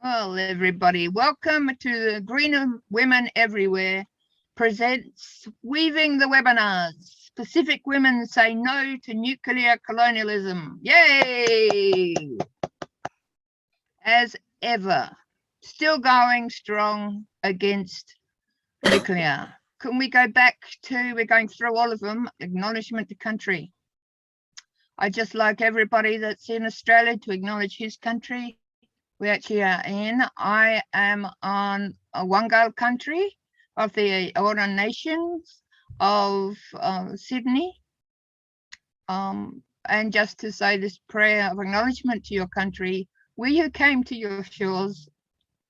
Well, everybody, welcome to the Green Women Everywhere presents Weaving the Webinars. Pacific women say no to nuclear colonialism. Yay! As ever, still going strong against nuclear. Can we go back to, we're going through all of them, acknowledgement to country. I'd just like everybody that's in Australia to acknowledge his country. We actually are in. I am on a Wangal country of the Eora Nations of Sydney. And just to say this prayer of acknowledgement to your country, we who came to your shores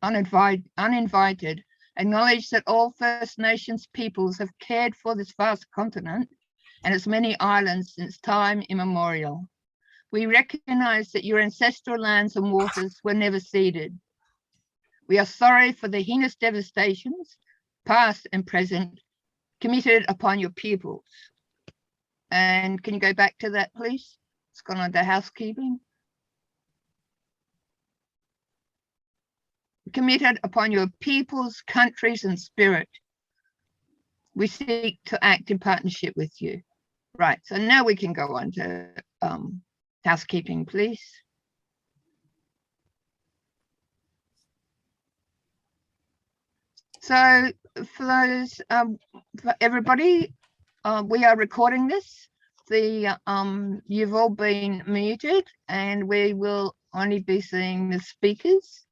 uninvited, acknowledge that all First Nations peoples have cared for this vast continent and its many islands since time immemorial. We recognize that your ancestral lands and waters were never ceded. We are sorry for the heinous devastations, past and present, committed upon your peoples. And can you go back to that, please? It's gone under housekeeping. Committed upon your peoples, countries, and spirit. We seek to act in partnership with you. Right, so now we can go on to housekeeping, please. So for those, for everybody, we are recording this. You've all been muted and we will only be seeing the speakers.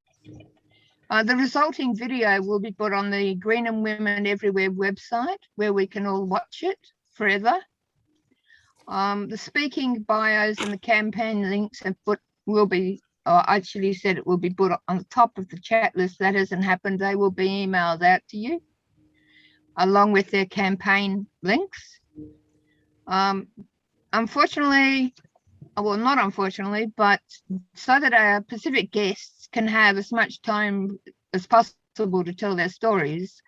The resulting video will be put on the Green and Women Everywhere website where we can all watch it forever. The speaking bios and the campaign links will be, or actually said it will be put on the top of the chat list. That hasn't happened. They will be emailed out to you along with their campaign links. Unfortunately, well, not unfortunately, but so that our Pacific guests can have as much time as possible to tell their stories,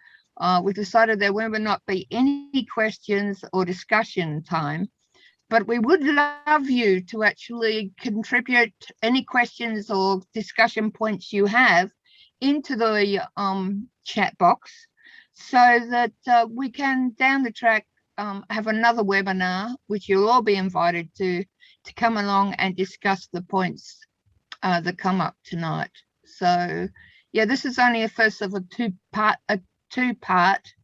we decided there will not be any questions or discussion time. But we would love you to actually contribute any questions or discussion points you have into the chat box so that we can down the track have another webinar, which you'll all be invited to come along and discuss the points that come up tonight. So yeah, this is only a first of a two-part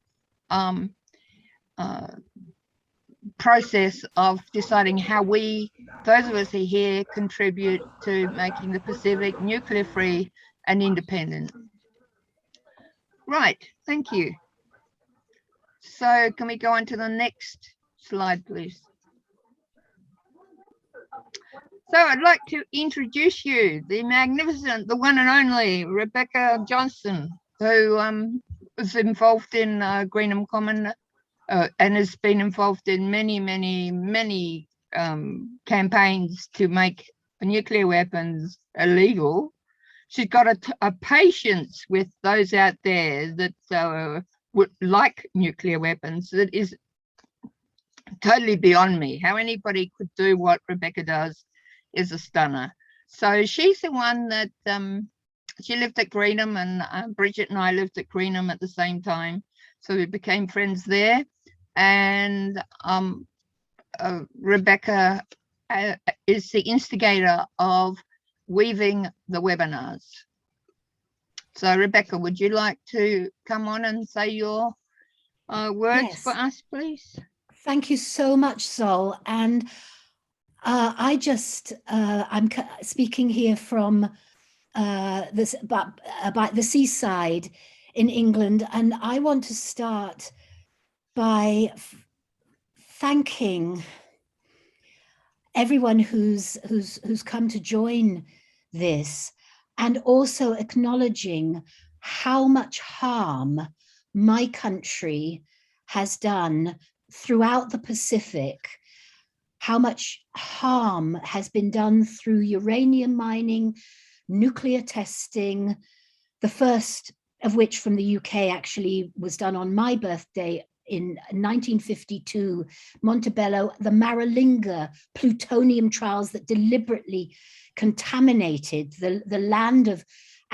process of deciding how we, those of us who are here, contribute to making the Pacific nuclear free and independent. Right, thank you. So can we go on to the next slide, please? So I'd like to introduce you, the magnificent, the one and only Rebecca Johnson, who was involved in Greenham Common and has been involved in many campaigns to make nuclear weapons illegal. She's got a patience with those out there that would like nuclear weapons that is totally beyond me. How anybody could do what Rebecca does is a stunner. So she's the one that she lived at Greenham, and Bridgette and I lived at Greenham at the same time. So we became friends there. And Rebecca is the instigator of weaving the webinars. So Rebecca, would you like to come on and say your words for us, please? Thank you so much, Sol. And I'm speaking here from about the seaside in England, and I want to start by thanking everyone who's come to join this, and also acknowledging how much harm my country has done throughout the Pacific, how much harm has been done through uranium mining, nuclear testing, the first of which from the UK actually was done on my birthday in 1952, Montebello, the Maralinga plutonium trials that deliberately contaminated the land of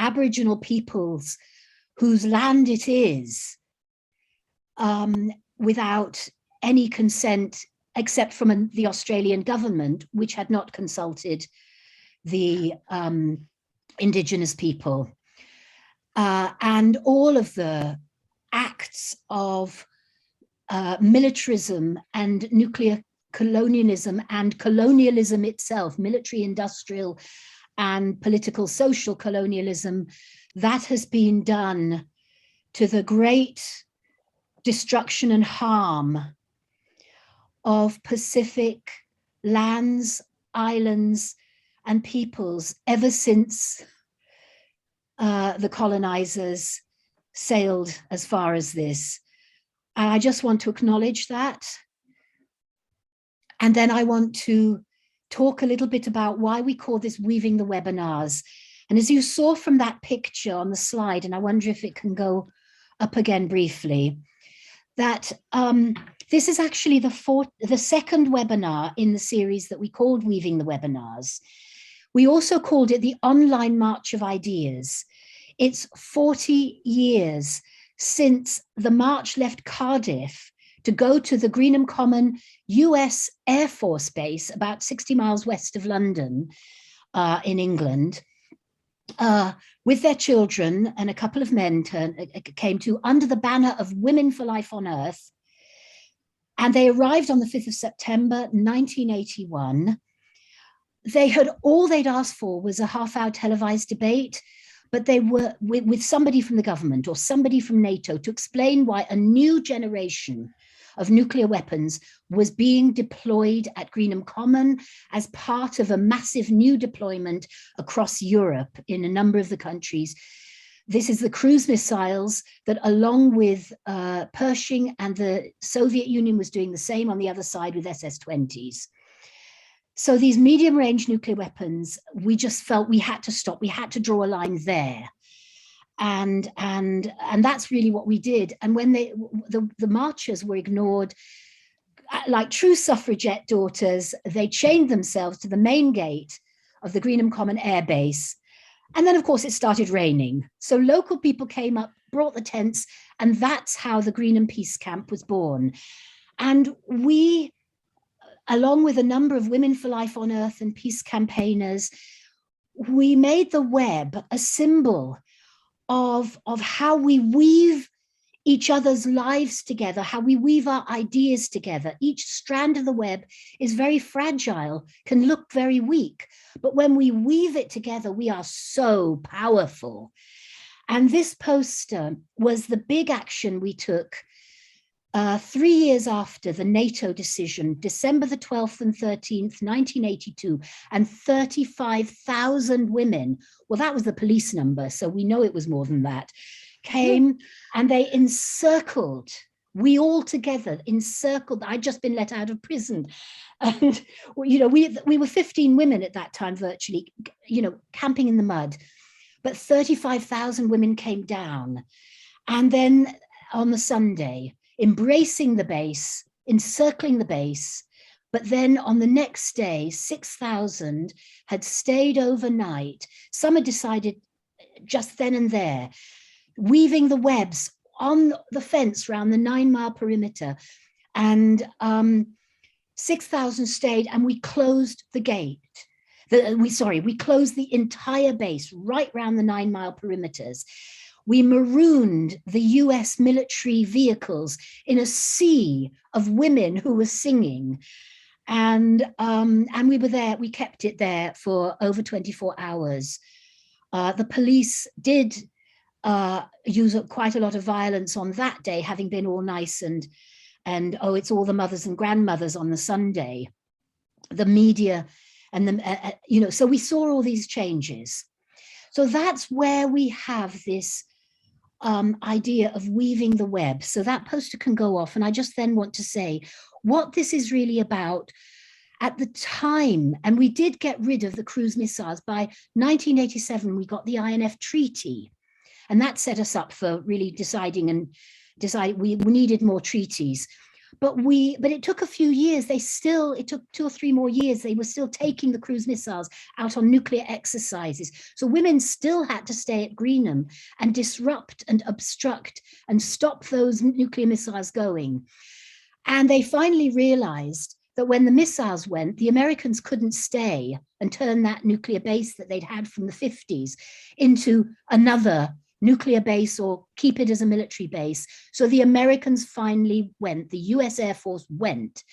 Aboriginal peoples whose land it is, without any consent except from the Australian government, which had not consulted the Indigenous people. And all of the acts of militarism and nuclear colonialism and colonialism itself, military, industrial, and political, social colonialism, that has been done to the great destruction and harm of Pacific lands, islands, and peoples ever since the colonizers sailed as far as this. And I just want to acknowledge that. And then I want to talk a little bit about why we call this Weaving the Webinars. And as you saw from that picture on the slide, and I wonder if it can go up again briefly, that this is actually the second webinar in the series that we called Weaving the Webinars. We also called it the Online March of Ideas. It's 40 years since the march left Cardiff to go to the Greenham Common US Air Force Base, about 60 miles west of London in England, with their children, and a couple of men came to under the banner of Women for Life on Earth. And they arrived on the 5th of September, 1981. All they'd asked for was a half-hour televised debate, but they were with somebody from the government or somebody from NATO to explain why a new generation of nuclear weapons was being deployed at Greenham Common as part of a massive new deployment across Europe in a number of the countries. This is the cruise missiles that, along with Pershing and the Soviet Union, was doing the same on the other side with SS-20s. So these medium-range nuclear weapons, we just felt we had to stop. We had to draw a line there. And that's really what we did. And when the marchers were ignored, like true suffragette daughters, they chained themselves to the main gate of the Greenham Common Air Base. And then, of course, it started raining. So local people came up, brought the tents, and that's how the Greenham Peace Camp was born. And we, along with a number of Women for Life on Earth and peace campaigners, we made the web a symbol of how we weave each other's lives together, how we weave our ideas together. Each strand of the web is very fragile, can look very weak, but when we weave it together, we are so powerful. And this poster was the big action we took 3 years after the NATO decision, December the 12th and 13th, 1982, and 35,000 women, well, that was the police number, so we know it was more than that, came and they encircled, we all together encircled. I'd just been let out of prison. And, you know, we were 15 women at that time, virtually, you know, camping in the mud, but 35,000 women came down. And then on the Sunday, embracing the base, encircling the base, but then on the next day, 6,000 had stayed overnight. Some had decided just then and there, weaving the webs on the fence around the 9-mile perimeter, and 6,000 stayed, and we closed the gate. We closed the entire base right around the 9-mile perimeters. We marooned the US military vehicles in a sea of women who were singing. And we were there, we kept it there for over 24 hours. The police did use quite a lot of violence on that day, having been all nice and oh, it's all the mothers and grandmothers on the Sunday. The media and the, you know, so we saw all these changes. So that's where we have this idea of weaving the web. So that poster can go off. And I just then want to say what this is really about at the time. And we did get rid of the cruise missiles. By 1987, we got the INF Treaty. And that set us up for really deciding we needed more treaties. But it took a few years. It took 2 or 3 more years. They were still taking the cruise missiles out on nuclear exercises. So women still had to stay at Greenham and disrupt and obstruct and stop those nuclear missiles going. And they finally realized that when the missiles went, the Americans couldn't stay and turn that nuclear base that they'd had from the 50s into another nuclear base or keep it as a military base. So the Americans finally went, the US Air Force went.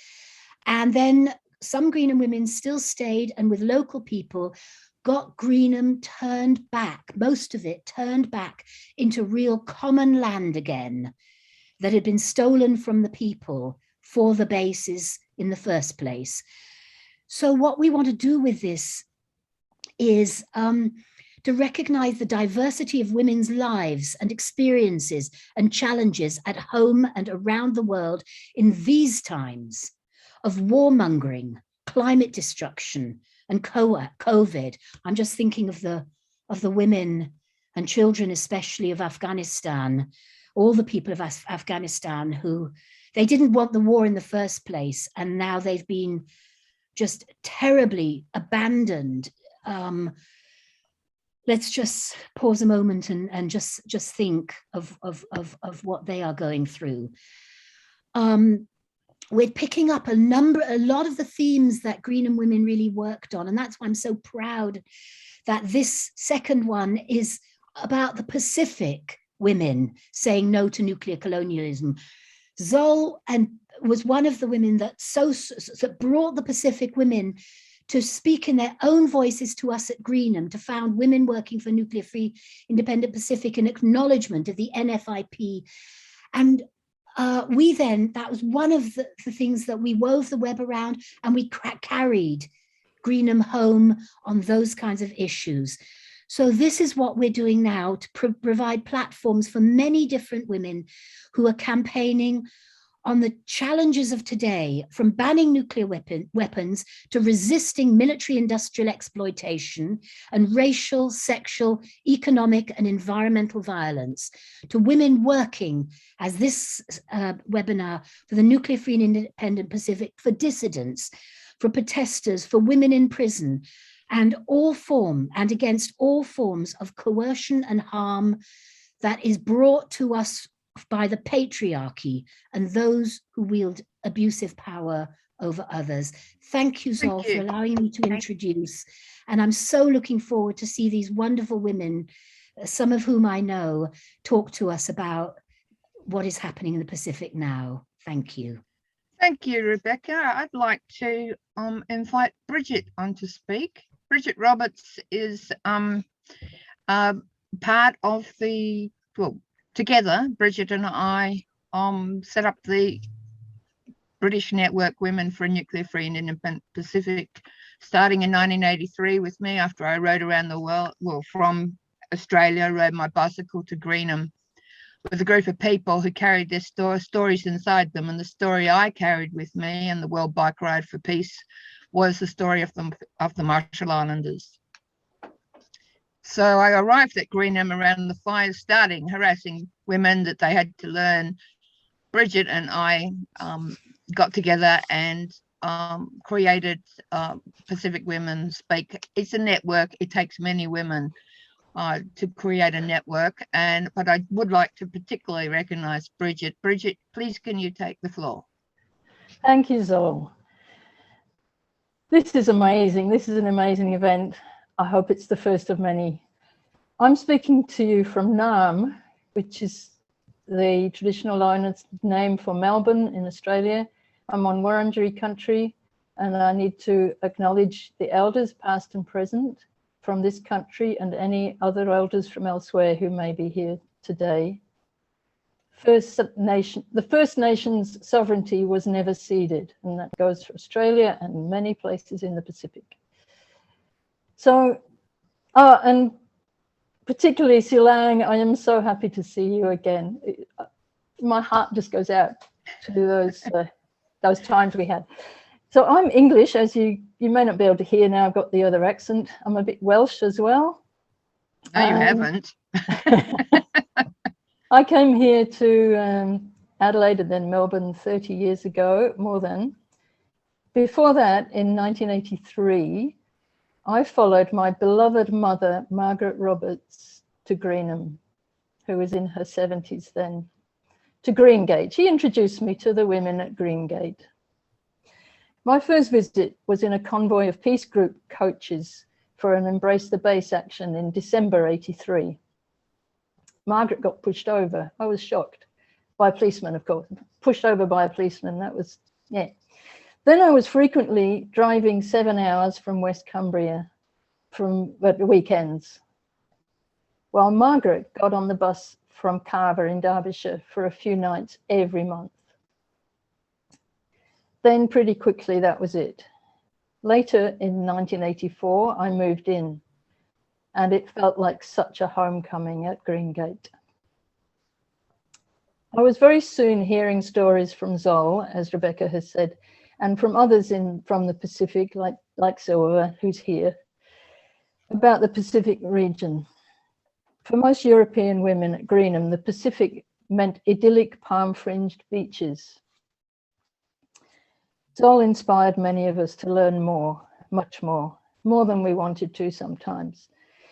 And then some Greenham women still stayed, and with local people got Greenham turned back, most of it turned back into real common land again that had been stolen from the people for the bases in the first place. So what we want to do with this is to recognize the diversity of women's lives and experiences and challenges at home and around the world in these times of warmongering, climate destruction, and COVID. I'm just thinking of the women and children, especially of Afghanistan, all the people of Afghanistan who, they didn't want the war in the first place, and now they've been just terribly abandoned. Let's just pause a moment and just think of what they are going through. We're picking up a lot of the themes that Greenham women really worked on, and that's why I'm so proud that this second one is about the Pacific women saying no to nuclear colonialism. Zol was one of the women that brought the Pacific women to speak in their own voices to us at Greenham, to found Women Working for Nuclear Free Independent Pacific in acknowledgement of the NFIP. And that was one of the things that we wove the web around, and we carried Greenham home on those kinds of issues. So this is what we're doing now, to provide platforms for many different women who are campaigning on the challenges of today, from banning nuclear weapons to resisting military-industrial exploitation and racial, sexual, economic, and environmental violence, to women working, as this webinar, for the Nuclear-Free and Independent Pacific, for dissidents, for protesters, for women in prison, and against all forms of coercion and harm that is brought to us by the patriarchy and those who wield abusive power over others. Thank you, Zol, for allowing me to introduce. And I'm so looking forward to see these wonderful women, some of whom I know, talk to us about what is happening in the Pacific now. Thank you. Thank you, Rebecca. I'd like to invite Bridgette on to speak. Bridgette Roberts is part of the, together, Bridgette and I set up the British Network Women for a Nuclear Free and Independent Pacific, starting in 1983 with me, after I rode around the world, from Australia, rode my bicycle to Greenham with a group of people who carried their stories inside them. And the story I carried with me and the World Bike Ride for Peace was the story of the Marshall Islanders. So I arrived at Greenham around the fire starting, harassing women that they had to learn. Bridgette and I got together and created Pacific Women Speak. It's a network. It takes many women to create a network. But I would like to particularly recognize Bridgette. Bridgette, please, can you take the floor? Thank you, Zol. This is amazing. This is an amazing event. I hope it's the first of many. I'm speaking to you from Naarm, which is the traditional owner's name for Melbourne in Australia. I'm on Wurundjeri country, and I need to acknowledge the elders, past and present, from this country, and any other elders from elsewhere who may be here today. The First Nations sovereignty was never ceded, and that goes for Australia and many places in the Pacific. So, and particularly Silang, I am so happy to see you again. My heart just goes out to those times we had. So I'm English, as you may not be able to hear now. I've got the other accent. I'm a bit Welsh as well. No, you haven't. I came here to Adelaide and then Melbourne 30 years ago, more than. Before that, in 1983, I followed my beloved mother, Margaret Roberts, to Greenham, who was in her 70s then, to Greengate. She introduced me to the women at Greengate. My first visit was in a convoy of peace group coaches for an Embrace the Base action in December 83. Margaret got pushed over. I was shocked. By a policeman, of course. Pushed over by a policeman, that was, yeah. Then I was frequently driving 7 hours from West Cumbria at the weekends, while Margaret got on the bus from Carver in Derbyshire for a few nights every month. Then pretty quickly, that was it. Later in 1984, I moved in, and it felt like such a homecoming at Greengate. I was very soon hearing stories from Zol, as Rebecca has said, and from others from the Pacific, like Silva, who's here, about the Pacific region. For most European women at Greenham, the Pacific meant idyllic palm-fringed beaches. Zol inspired many of us to learn more, much more than we wanted to sometimes.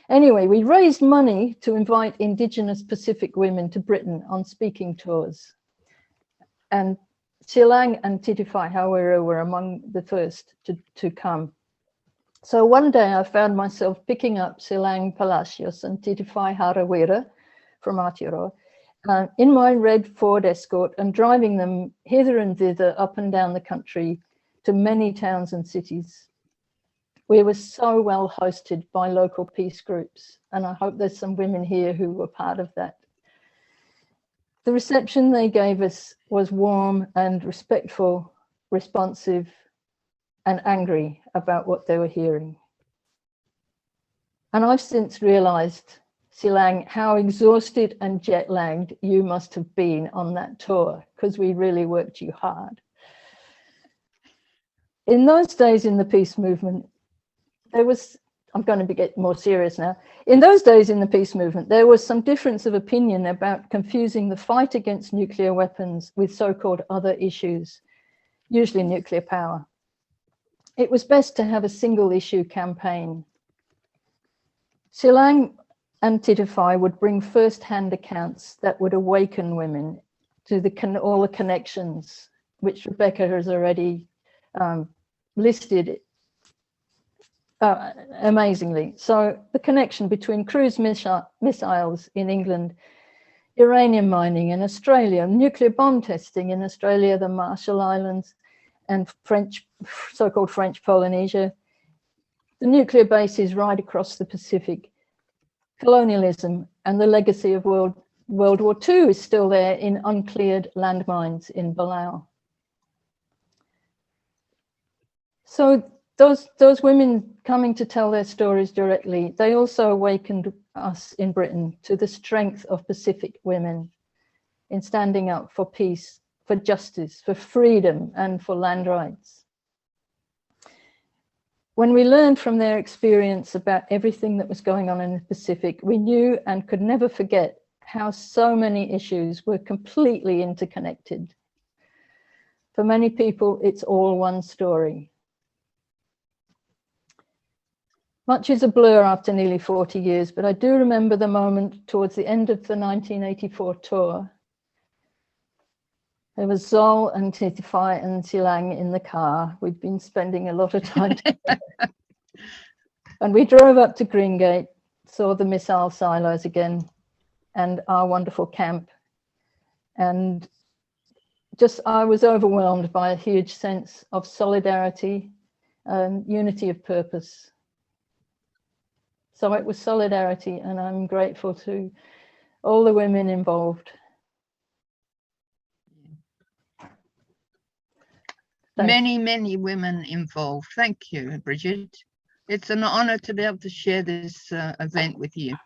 Anyway, we raised money to invite Indigenous Pacific women to Britain on speaking tours. And Silang and Titiwai Hawera were among the first to come. So one day I found myself picking up Silang Palacios and Titiwai Hawera from Aotearoa in my red Ford Escort and driving them hither and thither up and down the country to many towns and cities. We were so well hosted by local peace groups, and I hope there's some women here who were part of that. The reception they gave us was warm and respectful, responsive, and angry about what they were hearing. And I've since realized, Silang, how exhausted and jet-lagged you must have been on that tour, because we really worked you hard. In those days in the peace movement, I'm going to get more serious now. In those days in the peace movement, there was some difference of opinion about confusing the fight against nuclear weapons with so-called other issues, usually nuclear power. It was best to have a single issue campaign. Silang and Titiwai would bring first-hand accounts that would awaken women to all the connections, which Rebecca has already listed amazingly. So the connection between cruise missiles in England, uranium mining in Australia, nuclear bomb testing in Australia, the Marshall Islands, and so-called French Polynesia, the nuclear bases right across the Pacific, colonialism, and the legacy of World War II is still there in uncleared landmines in Palau. So those women coming to tell their stories directly, they also awakened us in Britain to the strength of Pacific women in standing up for peace, for justice, for freedom, and for land rights. When we learned from their experience about everything that was going on in the Pacific, we knew and could never forget how so many issues were completely interconnected. For many people, it's all one story. Much is a blur after nearly 40 years, but I do remember the moment towards the end of the 1984 tour. There was Zol and Titiwai and Silang in the car. We'd been spending a lot of time together. And we drove up to Greengate, saw the missile silos again and our wonderful camp. And I was overwhelmed by a huge sense of solidarity and unity of purpose. So it was solidarity, and I'm grateful to all the women involved. Many women involved. Thank you, Bridgette. It's an honor to be able to share this event with you.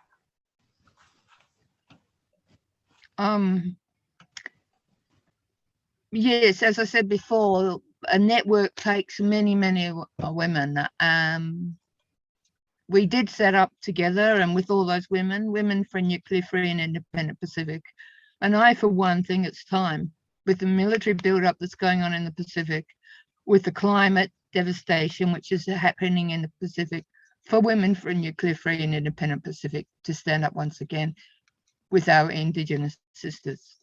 Yes, as I said before, a network takes many women. We did set up together, and with all those women for a nuclear free and independent Pacific. And I, for one, think it's time with the military buildup that's going on in the Pacific, with the climate devastation which is happening in the Pacific, for women for a nuclear-free and independent Pacific to stand up once again with our Indigenous sisters.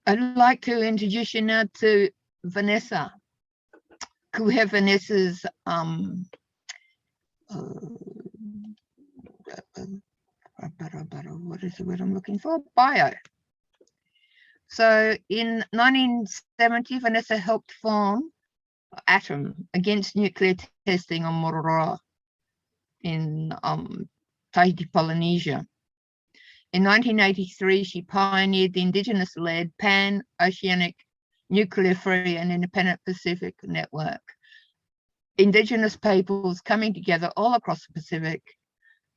I'd like to introduce you now to Vanessa. Could we have Vanessa's what is the word I'm looking for? Bio. So in 1970, Vanessa helped form Atom against nuclear testing on Mororoa in Tahiti, Polynesia. In 1983, she pioneered the Indigenous-led pan-oceanic nuclear-free and independent Pacific network. Indigenous peoples coming together all across the Pacific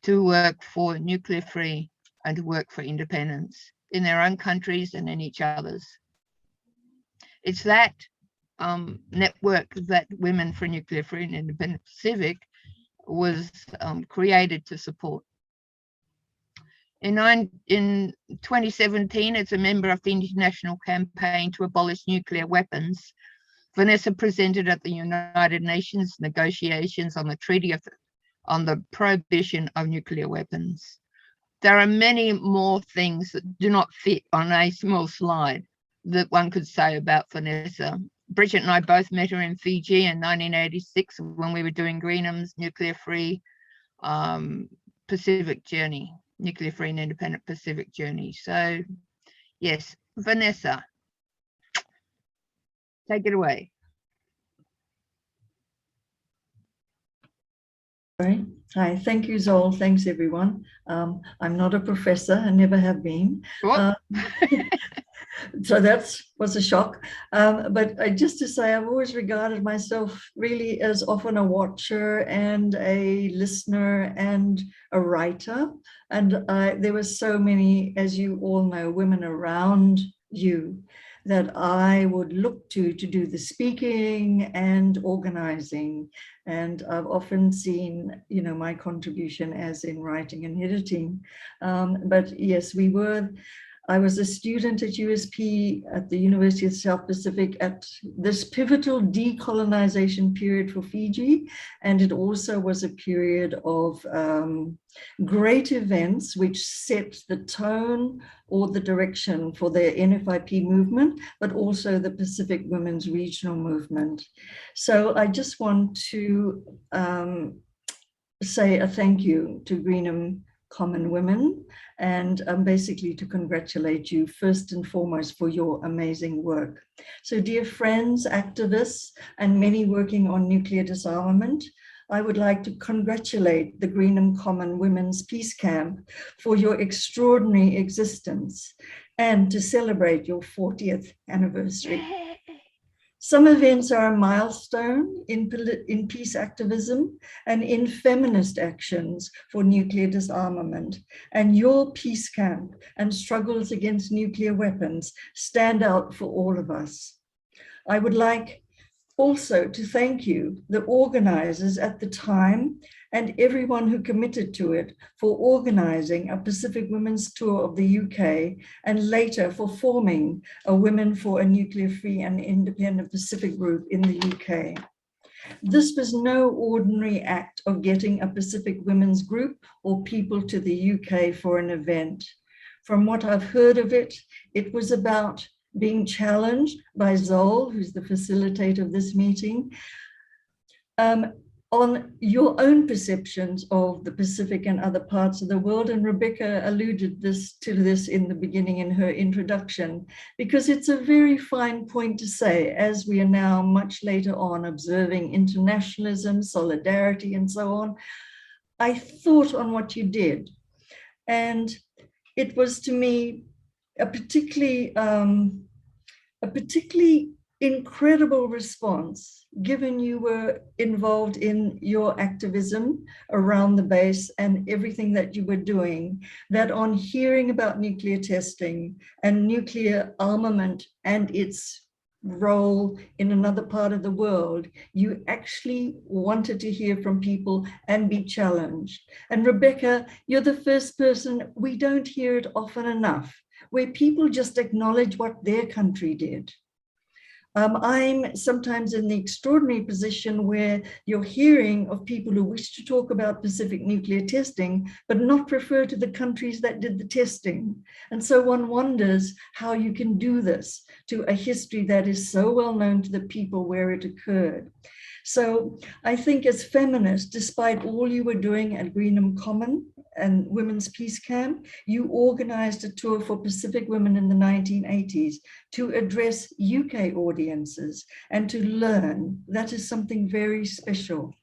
to work for nuclear-free and to work for independence in their own countries and in each other's. It's that network that Women for Nuclear-Free and Independent Pacific was created to support. In 2017, as a member of the international campaign to abolish nuclear weapons, Vanessa presented at the United Nations negotiations on the Treaty on the Prohibition of Nuclear Weapons. There are many more things that do not fit on a small slide that one could say about Vanessa. Bridgette and I both met her in Fiji in 1986 when we were doing Greenham's nuclear-free Pacific journey, nuclear-free and independent Pacific journey. So yes, Vanessa, take it away. Hi, thank you, Zol. Thanks, everyone. I'm not a professor, I never have been. So that was a shock. But just to say, I've always regarded myself really as often a watcher and a listener and a writer. And there were so many, as you all know, women around you that I would look to do the speaking and organizing. And I've often seen, you know, my contribution as in writing and editing. But yes, I was a student at USP at the University of South Pacific at this pivotal decolonization period for Fiji. And it also was a period of great events which set the tone or the direction for the NFIP movement, but also the Pacific Women's Regional Movement. So I just want to say a thank you to Greenham Common Women, and basically to congratulate you first and foremost for your amazing work. So dear friends, activists, and many working on nuclear disarmament, I would like to congratulate the Greenham Common Women's Peace Camp for your extraordinary existence and to celebrate your 40th anniversary. Some events are a milestone in peace activism and in feminist actions for nuclear disarmament, and your peace camp and struggles against nuclear weapons stand out for all of us. I would like also to thank you, the organizers at the time, and everyone who committed to it for organizing a Pacific Women's Tour of the UK, and later for forming a Women for a Nuclear-Free and Independent Pacific group in the UK. This was no ordinary act of getting a Pacific women's group or people to the UK for an event. From what I've heard of it, it was about being challenged by Zol, who's the facilitator of this meeting, on your own perceptions of the Pacific and other parts of the world. And Rebecca alluded to this in the beginning in her introduction, because it's a very fine point to say, as we are now much later on observing internationalism, solidarity, and so on. I thought on what you did, and it was to me a particularly incredible response, given you were involved in your activism around the base and everything that you were doing, that on hearing about nuclear testing and nuclear armament and its role in another part of the world, you actually wanted to hear from people and be challenged. And Rebecca, you're the first person, we don't hear it often enough, where people just acknowledge what their country did. I'm sometimes in the extraordinary position where you're hearing of people who wish to talk about Pacific nuclear testing, but not refer to the countries that did the testing. And so one wonders how you can do this to a history that is so well known to the people where it occurred. So I think as feminists, despite all you were doing at Greenham Common and Women's Peace Camp, you organized a tour for Pacific women in the 1980s to address UK audiences and to learn. That is something very special.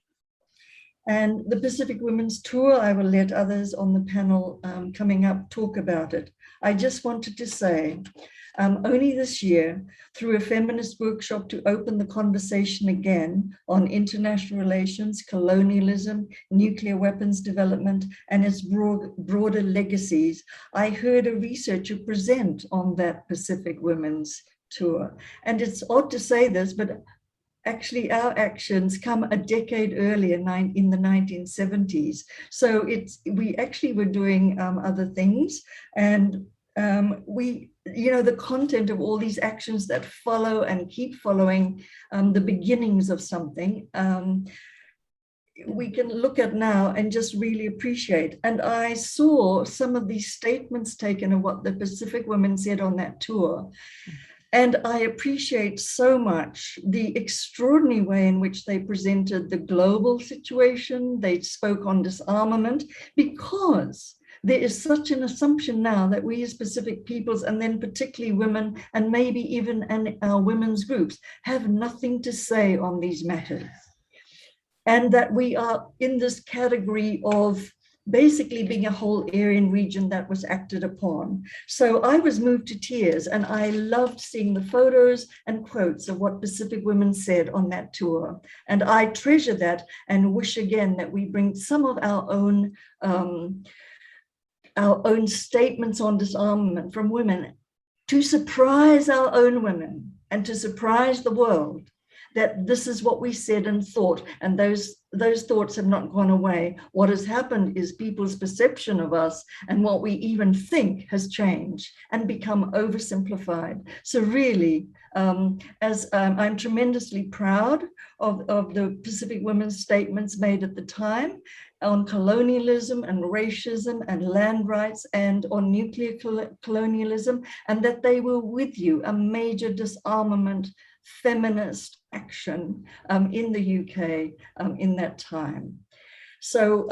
And the Pacific Women's Tour, I will let others on the panel coming up talk about it. I just wanted to say, only this year, through a feminist workshop to open the conversation again on international relations, colonialism, nuclear weapons development, and its broader legacies, I heard a researcher present on that Pacific Women's Tour. And it's odd to say this, but actually our actions come a decade earlier, in the 1970s. So we actually were doing other things, and the content of all these actions that follow and keep following the beginnings of something, we can look at now and just really appreciate. And I saw some of these statements taken of what the Pacific women said on that tour. And I appreciate so much the extraordinary way in which they presented the global situation. They spoke on disarmament, because there is such an assumption now that we as Pacific peoples, and then particularly women, and maybe even our women's groups, have nothing to say on these matters. And that we are in this category of basically being a whole area and region that was acted upon. So I was moved to tears, and I loved seeing the photos and quotes of what Pacific women said on that tour. And I treasure that and wish again that we bring some of our own statements on disarmament from women to surprise our own women and to surprise the world that this is what we said and thought, and those thoughts have not gone away. What has happened is people's perception of us and what we even think has changed and become oversimplified. So really, I'm tremendously proud of the Pacific women's statements made at the time on colonialism and racism and land rights and on nuclear colonialism, and that they were with you, a major disarmament feminist action in the UK in that time. So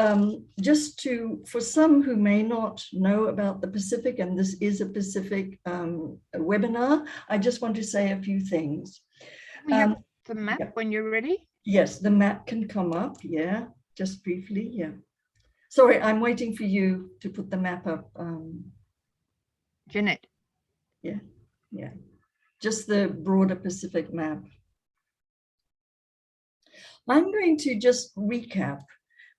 for some who may not know about the Pacific, and this is a Pacific webinar, I just want to say a few things. We have the map when you're ready. Yes, the map can come up, yeah, just briefly, yeah. Sorry, I'm waiting for you to put the map up. Jeanette. Yeah. Just the broader Pacific map. I'm going to just recap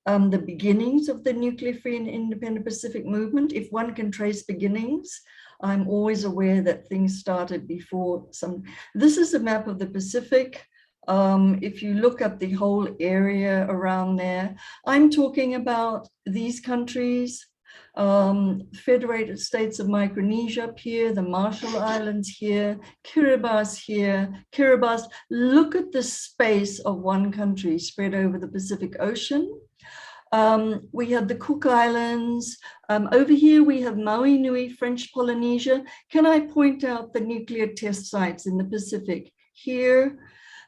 the beginnings of the nuclear free and independent Pacific movement. If one can trace beginnings, I'm always aware that things started before some. This is a map of the Pacific. If you look at the whole area around there, I'm talking about these countries. Federated States of Micronesia up here, the Marshall Islands here, Kiribati here, Kiribati. Look at the space of one country spread over the Pacific Ocean. We have the Cook Islands. Over here we have Maui Nui, French Polynesia. Can I point out the nuclear test sites in the Pacific? Here.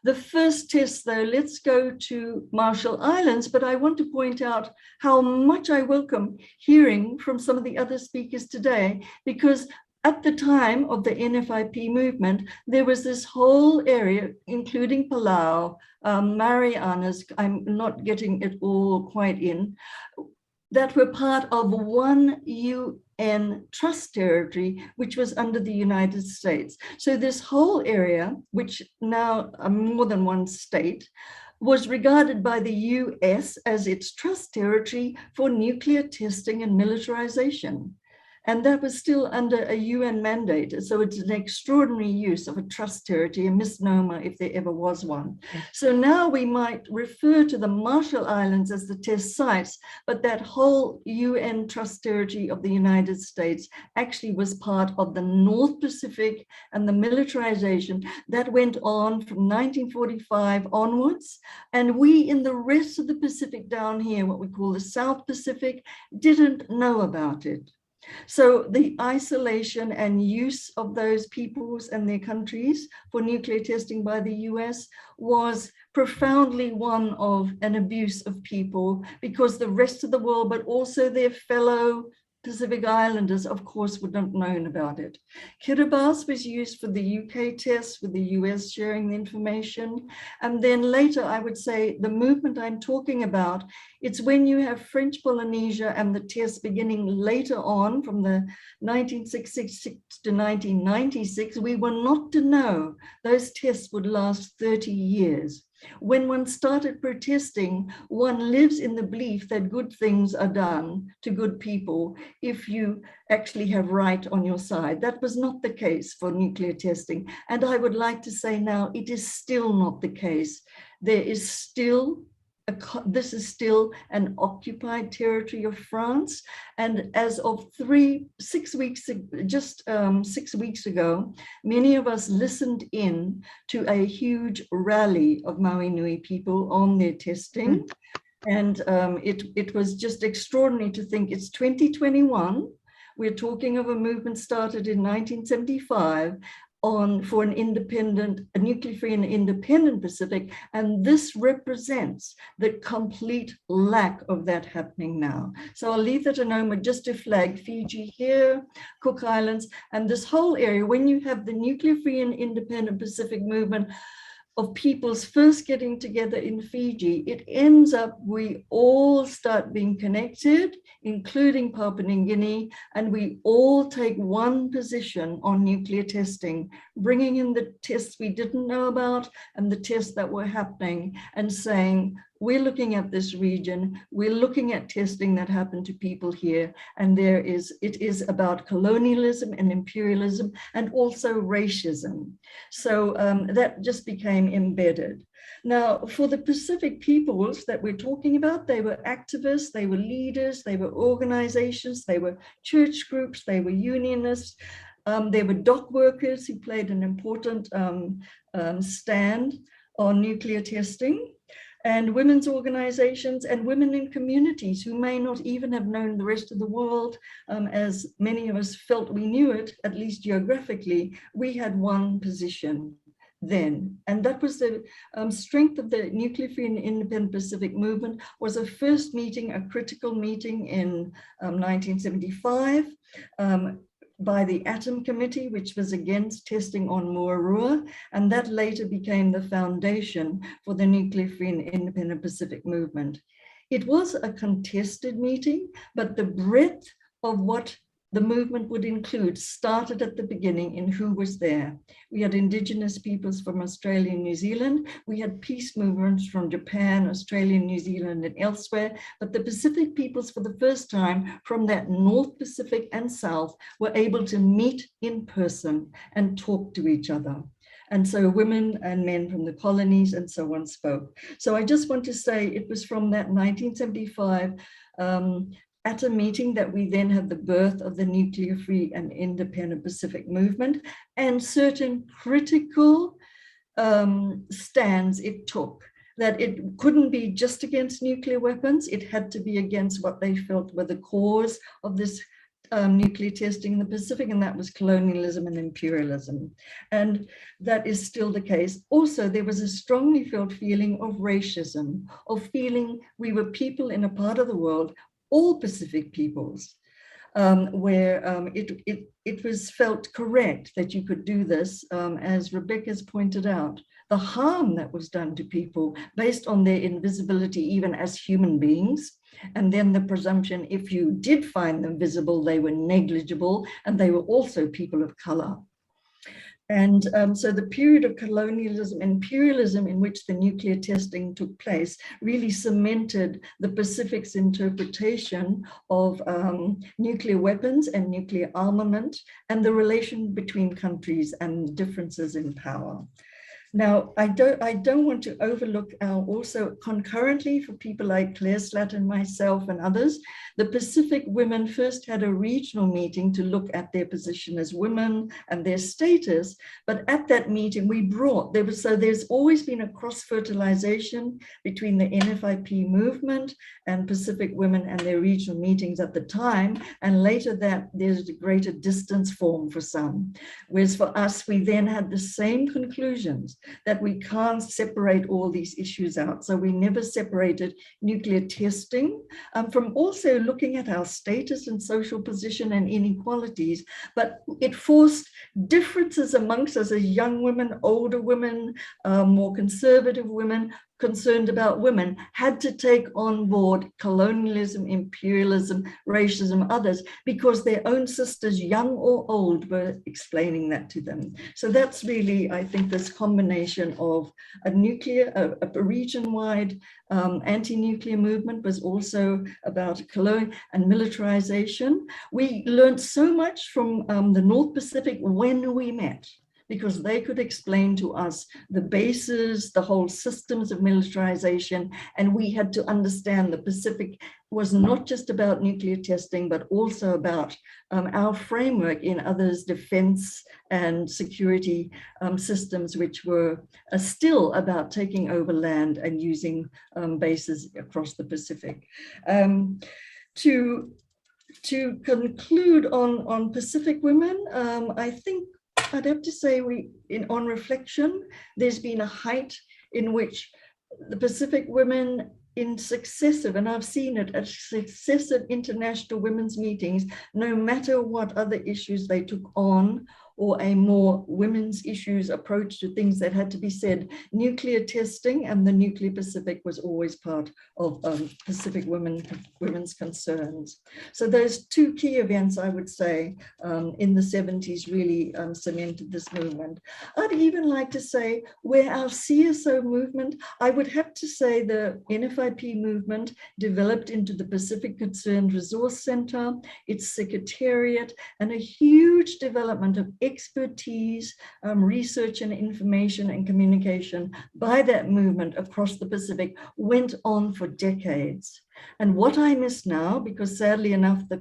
The first test, though, let's go to Marshall Islands, but I want to point out how much I welcome hearing from some of the other speakers today, because at the time of the NFIP movement, there was this whole area, including Palau, Marianas, I'm not getting it all quite in, that were part of one UN trust territory, which was under the United States. So this whole area, which now more than one state, was regarded by the US as its trust territory for nuclear testing and militarization. And that was still under a UN mandate. So it's an extraordinary use of a trust territory, a misnomer if there ever was one. So now we might refer to the Marshall Islands as the test sites, but that whole UN trust territory of the United States actually was part of the North Pacific and the militarization that went on from 1945 onwards. And we in the rest of the Pacific down here, what we call the South Pacific, didn't know about it. So the isolation and use of those peoples and their countries for nuclear testing by the US was profoundly one of an abuse of people, because the rest of the world, but also their fellow Pacific Islanders, of course, would not have known about it. Kiribati was used for the UK tests, with the US sharing the information. And then later, I would say the movement I'm talking about, it's when you have French Polynesia and the tests beginning later on from the 1966 to 1996, we were not to know those tests would last 30 years. When one started protesting, one lives in the belief that good things are done to good people if you actually have right on your side. That was not the case for nuclear testing. And I would like to say now, it is still not the case. There is still this is still an occupied territory of France. And as of 6 weeks ago, many of us listened in to a huge rally of Maui Nui people on their testing. And it was just extraordinary to think it's 2021. We're talking of a movement started in 1975 for a nuclear-free and independent Pacific, and this represents the complete lack of that happening now. So I'll leave that alone, but just to flag Fiji here, Cook Islands, and this whole area. When you have the nuclear-free and independent Pacific movement of peoples first getting together in Fiji, it ends up, we all start being connected, including Papua New Guinea, and we all take one position on nuclear testing, bringing in the tests we didn't know about and the tests that were happening, and saying, we're looking at this region, we're looking at testing that happened to people here, and it is about colonialism and imperialism and also racism. So that just became embedded. Now, for the Pacific peoples that we're talking about, they were activists, they were leaders, they were organizations, they were church groups, they were unionists, there were dock workers who played an important stand on nuclear testing, and women's organizations and women in communities who may not even have known the rest of the world, as many of us felt we knew it, at least geographically. We had one position then, and that was the strength of the nuclear-free and independent Pacific movement. Was a first meeting, a critical meeting in 1975, by the Atom Committee, which was against testing on Muarua, and that later became the foundation for the nuclear-free and independent Pacific movement. It was a contested meeting, but the breadth of what the movement would include started at the beginning in who was there. We had Indigenous peoples from Australia and New Zealand. We had peace movements from Japan, Australia, New Zealand, and elsewhere. But the Pacific peoples, for the first time, from that North Pacific and South, were able to meet in person and talk to each other. And so women and men from the colonies and so on spoke. So I just want to say it was from that 1975 at a meeting that we then had the birth of the nuclear-free and independent Pacific movement, and certain critical stands it took, that it couldn't be just against nuclear weapons, it had to be against what they felt were the cause of this nuclear testing in the Pacific, and that was colonialism and imperialism. And that is still the case. Also, there was a strongly felt feeling of racism, of feeling we were people in a part of the world, all Pacific peoples, where it was felt correct that you could do this, as Rebecca's pointed out, the harm that was done to people based on their invisibility, even as human beings, and then the presumption if you did find them visible, they were negligible, and they were also people of color. And so the period of colonialism, imperialism in which the nuclear testing took place really cemented the Pacific's interpretation of nuclear weapons and nuclear armament and the relation between countries and differences in power. Now, I don't want to overlook also concurrently for people like Claire Slatt and myself and others, the Pacific women first had a regional meeting to look at their position as women and their status. But at that meeting, we brought, so there's always been a cross-fertilization between the NFIP movement and Pacific women and their regional meetings at the time. And later that there's a greater distance formed for some. Whereas for us, we then had the same conclusions that we can't separate all these issues out. So we never separated nuclear testing from also looking at our status and social position and inequalities, but it forced differences amongst us as young women, older women, more conservative women, concerned about women, had to take on board colonialism, imperialism, racism, others, because their own sisters, young or old, were explaining that to them. So that's really, I think, this combination of a region-wide anti-nuclear movement was also about colonial and militarization. We learned so much from the North Pacific when we met, because they could explain to us the bases, the whole systems of militarization, and we had to understand the Pacific was not just about nuclear testing, but also about our framework in others' defense and security systems, which were still about taking over land and using bases across the Pacific. To conclude on Pacific women, I think I'd have to say on reflection, there's been a height in which the Pacific women in successive, and I've seen it at successive international women's meetings, no matter what other issues they took on, or a more women's issues approach to things that had to be said, nuclear testing and the nuclear Pacific was always part of Pacific women's concerns. So those two key events, I would say, in the 70s really cemented this movement. I'd even like to say where our CSO movement, I would have to say the NFIP movement developed into the Pacific Concerned Resource Center, its secretariat, and a huge development of expertise, research and information and communication by that movement across the Pacific went on for decades. And what I miss now, because sadly enough, the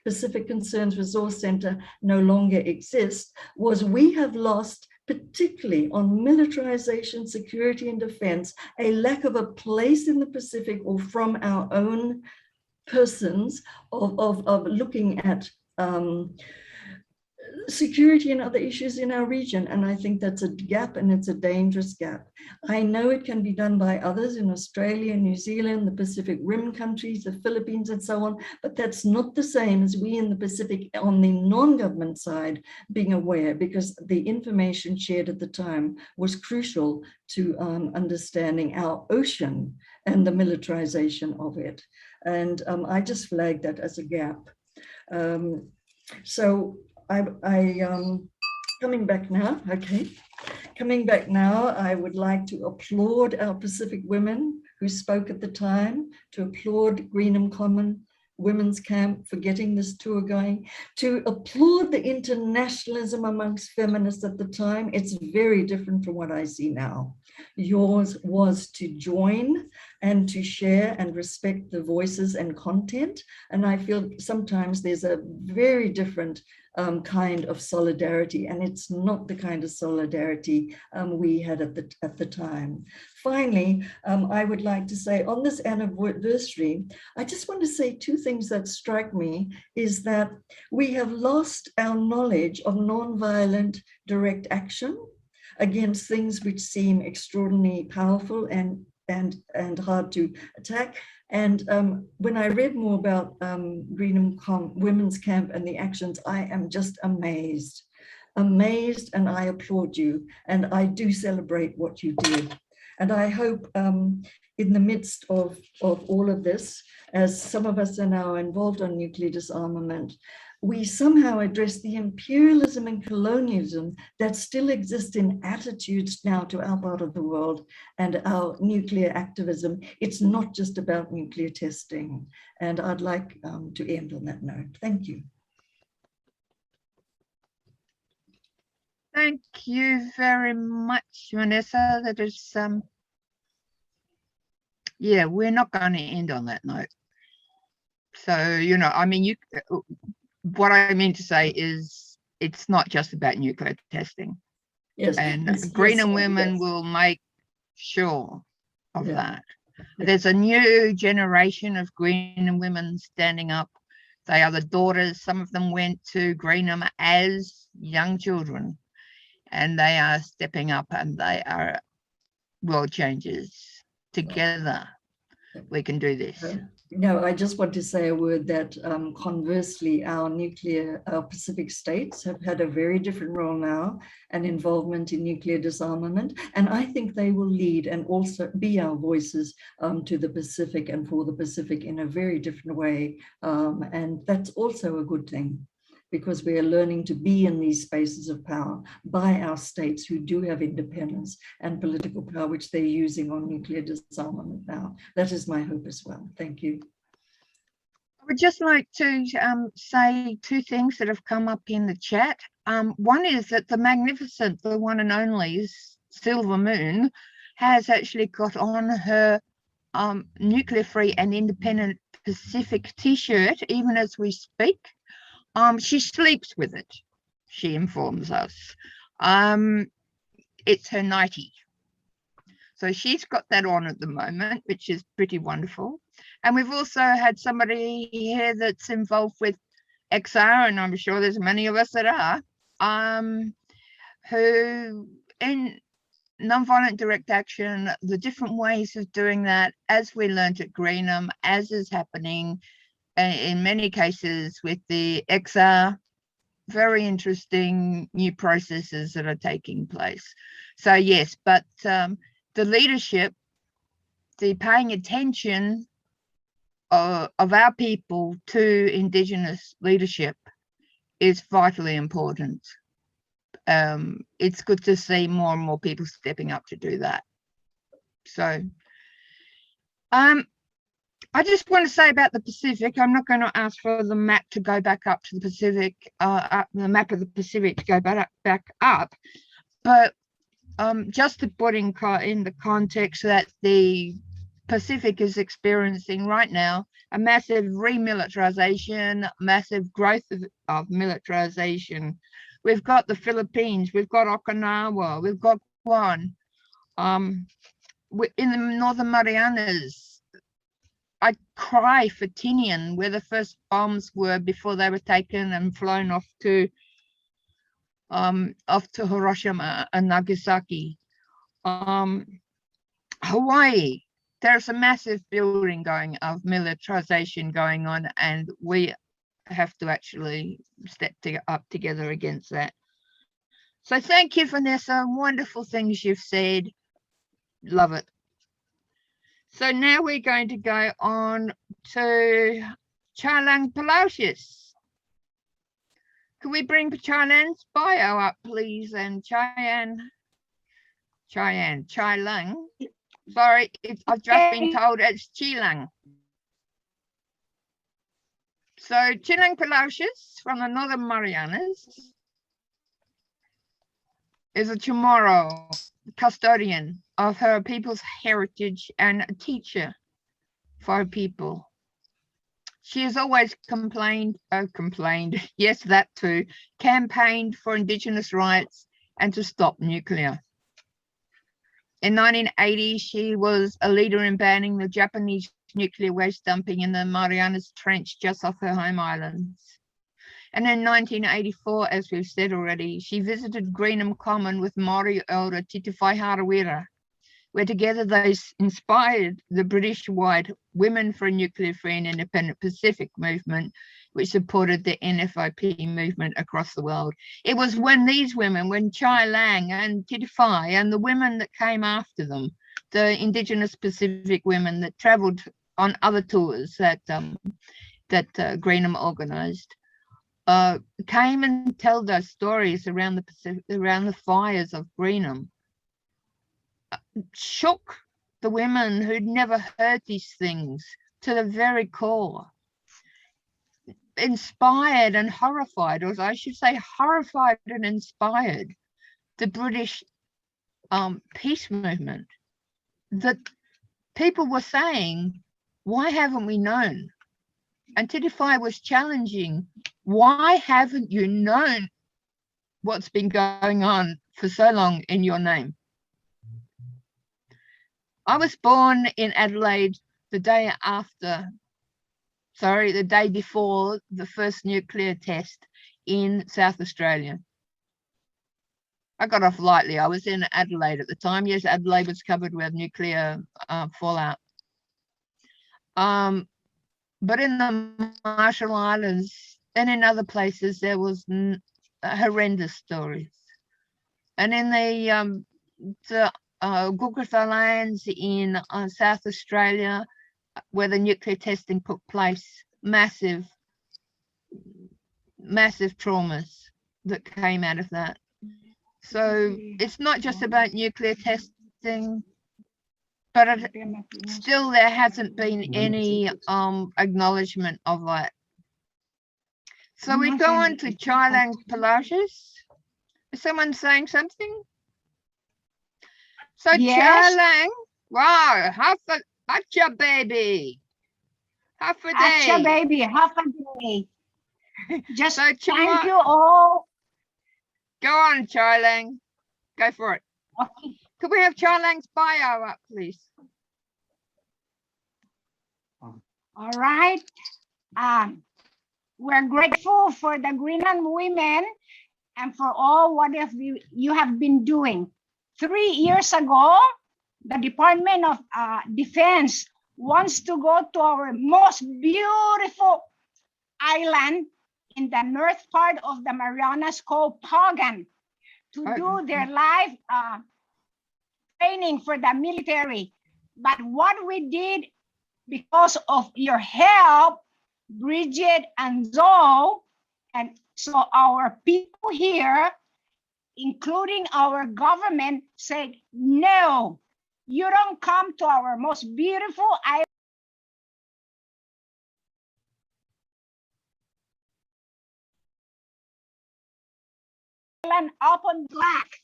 Pacific Concerns Resource Center no longer exists, was we have lost, particularly on militarization, security and defense, a lack of a place in the Pacific or from our own persons of looking at security and other issues in our region. And I think that's a gap, and it's a dangerous gap. I know it can be done by others in Australia, New Zealand, the Pacific Rim countries, the Philippines, and so on, but that's not the same as we in the Pacific on the non-government side being aware, because the information shared at the time was crucial to understanding our ocean and the militarization of it. And I just flagged that as a gap. So coming back now, okay. Coming back now, I would like to applaud our Pacific women who spoke at the time, to applaud Greenham Common Women's Camp for getting this tour going, to applaud the internationalism amongst feminists at the time. It's very different from what I see now. Yours was to join and to share and respect the voices and content. And I feel sometimes there's a very different kind of solidarity, and it's not the kind of solidarity we had at the time. Finally, I would like to say on this anniversary, I just want to say two things that strike me is that we have lost our knowledge of nonviolent direct action against things which seem extraordinarily powerful and hard to attack. And when I read more about Greenham Women's Camp and the actions, I am just amazed, and I applaud you, and I do celebrate what you did. And I hope in the midst of all of this, as some of us are now involved on nuclear disarmament, we somehow address the imperialism and colonialism that still exist in attitudes now to our part of the world and our nuclear activism. It's not just about nuclear testing. And I'd like to end on that note. Thank you. Thank you very much, Vanessa. That is, yeah, we're not going to end on that note. So, you know, I mean, what I mean to say is it's not just about nuclear testing. Yes. And Yes, Greenham yes, women yes. will make sure of Yeah. that. Yeah. There's a new generation of Greenham women standing up. They are the daughters. Some of them went to Greenham as young children, and they are stepping up, and they are world changers. Together, we can do this. No, I just want to say a word that conversely, our Pacific states have had a very different role now and involvement in nuclear disarmament. And I think they will lead and also be our voices to the Pacific and for the Pacific in a very different way. And that's also a good thing, because we are learning to be in these spaces of power by our states who do have independence and political power, which they're using on nuclear disarmament now. That is my hope as well. Thank you. I would just like to say two things that have come up in the chat. One is that the magnificent, the one and only Silver Moon has actually got on her nuclear-free and independent Pacific t-shirt, even as we speak. She sleeps with it, she informs us. It's her nightie. So she's got that on at the moment, which is pretty wonderful. And we've also had somebody here that's involved with XR, and I'm sure there's many of us that are, who in nonviolent direct action, the different ways of doing that, as we learned at Greenham, as is happening in many cases with the XR, very interesting new processes that are taking place. So yes, but the leadership, the paying attention of our people to Indigenous leadership is vitally important. It's good to see more and more people stepping up to do that. So I just want to say about the Pacific, I'm not going to ask for the map to go back up to the Pacific, the map of the Pacific to go back up, but just to put in the context that the Pacific is experiencing right now a massive remilitarization, massive growth of militarization. We've got the Philippines, we've got Okinawa, we've got Guam. In the Northern Marianas, I cry for Tinian, where the first bombs were before they were taken and flown off to Hiroshima and Nagasaki. Hawaii, there's a massive building of militarization going on, and we have to actually step up together against that. So thank you, Vanessa. Wonderful things you've said. Love it. So now we're going to go on to Kwajalein Atoll. Can we bring Kwajalein bio up, please? And Kwajalein. Sorry, I've just been told it's Chilang. So Kwajalein Atoll from the Northern Marianas is a Chamorro, custodian of her people's heritage and a teacher for her people. She has always yes, that too, campaigned for Indigenous rights and to stop nuclear. In 1980, she was a leader in banning the Japanese nuclear waste dumping in the Marianas Trench just off her home islands. And in 1984, as we've said already, she visited Greenham Common with Māori elder Titiwhai Harawira, where together they inspired the British-wide Women for a Nuclear-Free and Independent Pacific movement, which supported the NFIP movement across the world. It was when these women, when Kwajalein and Titiwhai and the women that came after them, the Indigenous Pacific women that travelled on other tours that Greenham organised, came and told us stories around the fires of Greenham. Shook the women who'd never heard these things to the very core. Inspired and horrified, or I should say horrified and inspired, the British peace movement. That people were saying, why haven't we known? And Titify was challenging, why haven't you known what's been going on for so long in your name? I was born in Adelaide the day before the first nuclear test in South Australia. I got off lightly. I was in Adelaide at the time. Yes, Adelaide was covered with nuclear fallout. But in the Marshall Islands and in other places, there was horrendous stories. And in the Guggenheim Islands in South Australia, where the nuclear testing took place, massive traumas that came out of that. So it's not just about nuclear testing, but still there hasn't been any acknowledgement of that. So we go on to Kwajalein Atoll. Is someone saying something? So yes. Kwajalein, wow, hacha baby. Half a day. Hacha baby, half a day. Just so thank you all. Go on, Kwajalein. Go for it. Okay. Could we have Kwajalein bio up, please? All right. We're grateful for the Greenland women and for all what you have been doing. 3 years ago, the Department of Defense wants to go to our most beautiful island in the north part of the Marianas called Pagan to do their live training for the military. But what we did, because of your help, Bridgette and Zoe, and so our people here, including our government, said, no, you don't come to our most beautiful island up on black.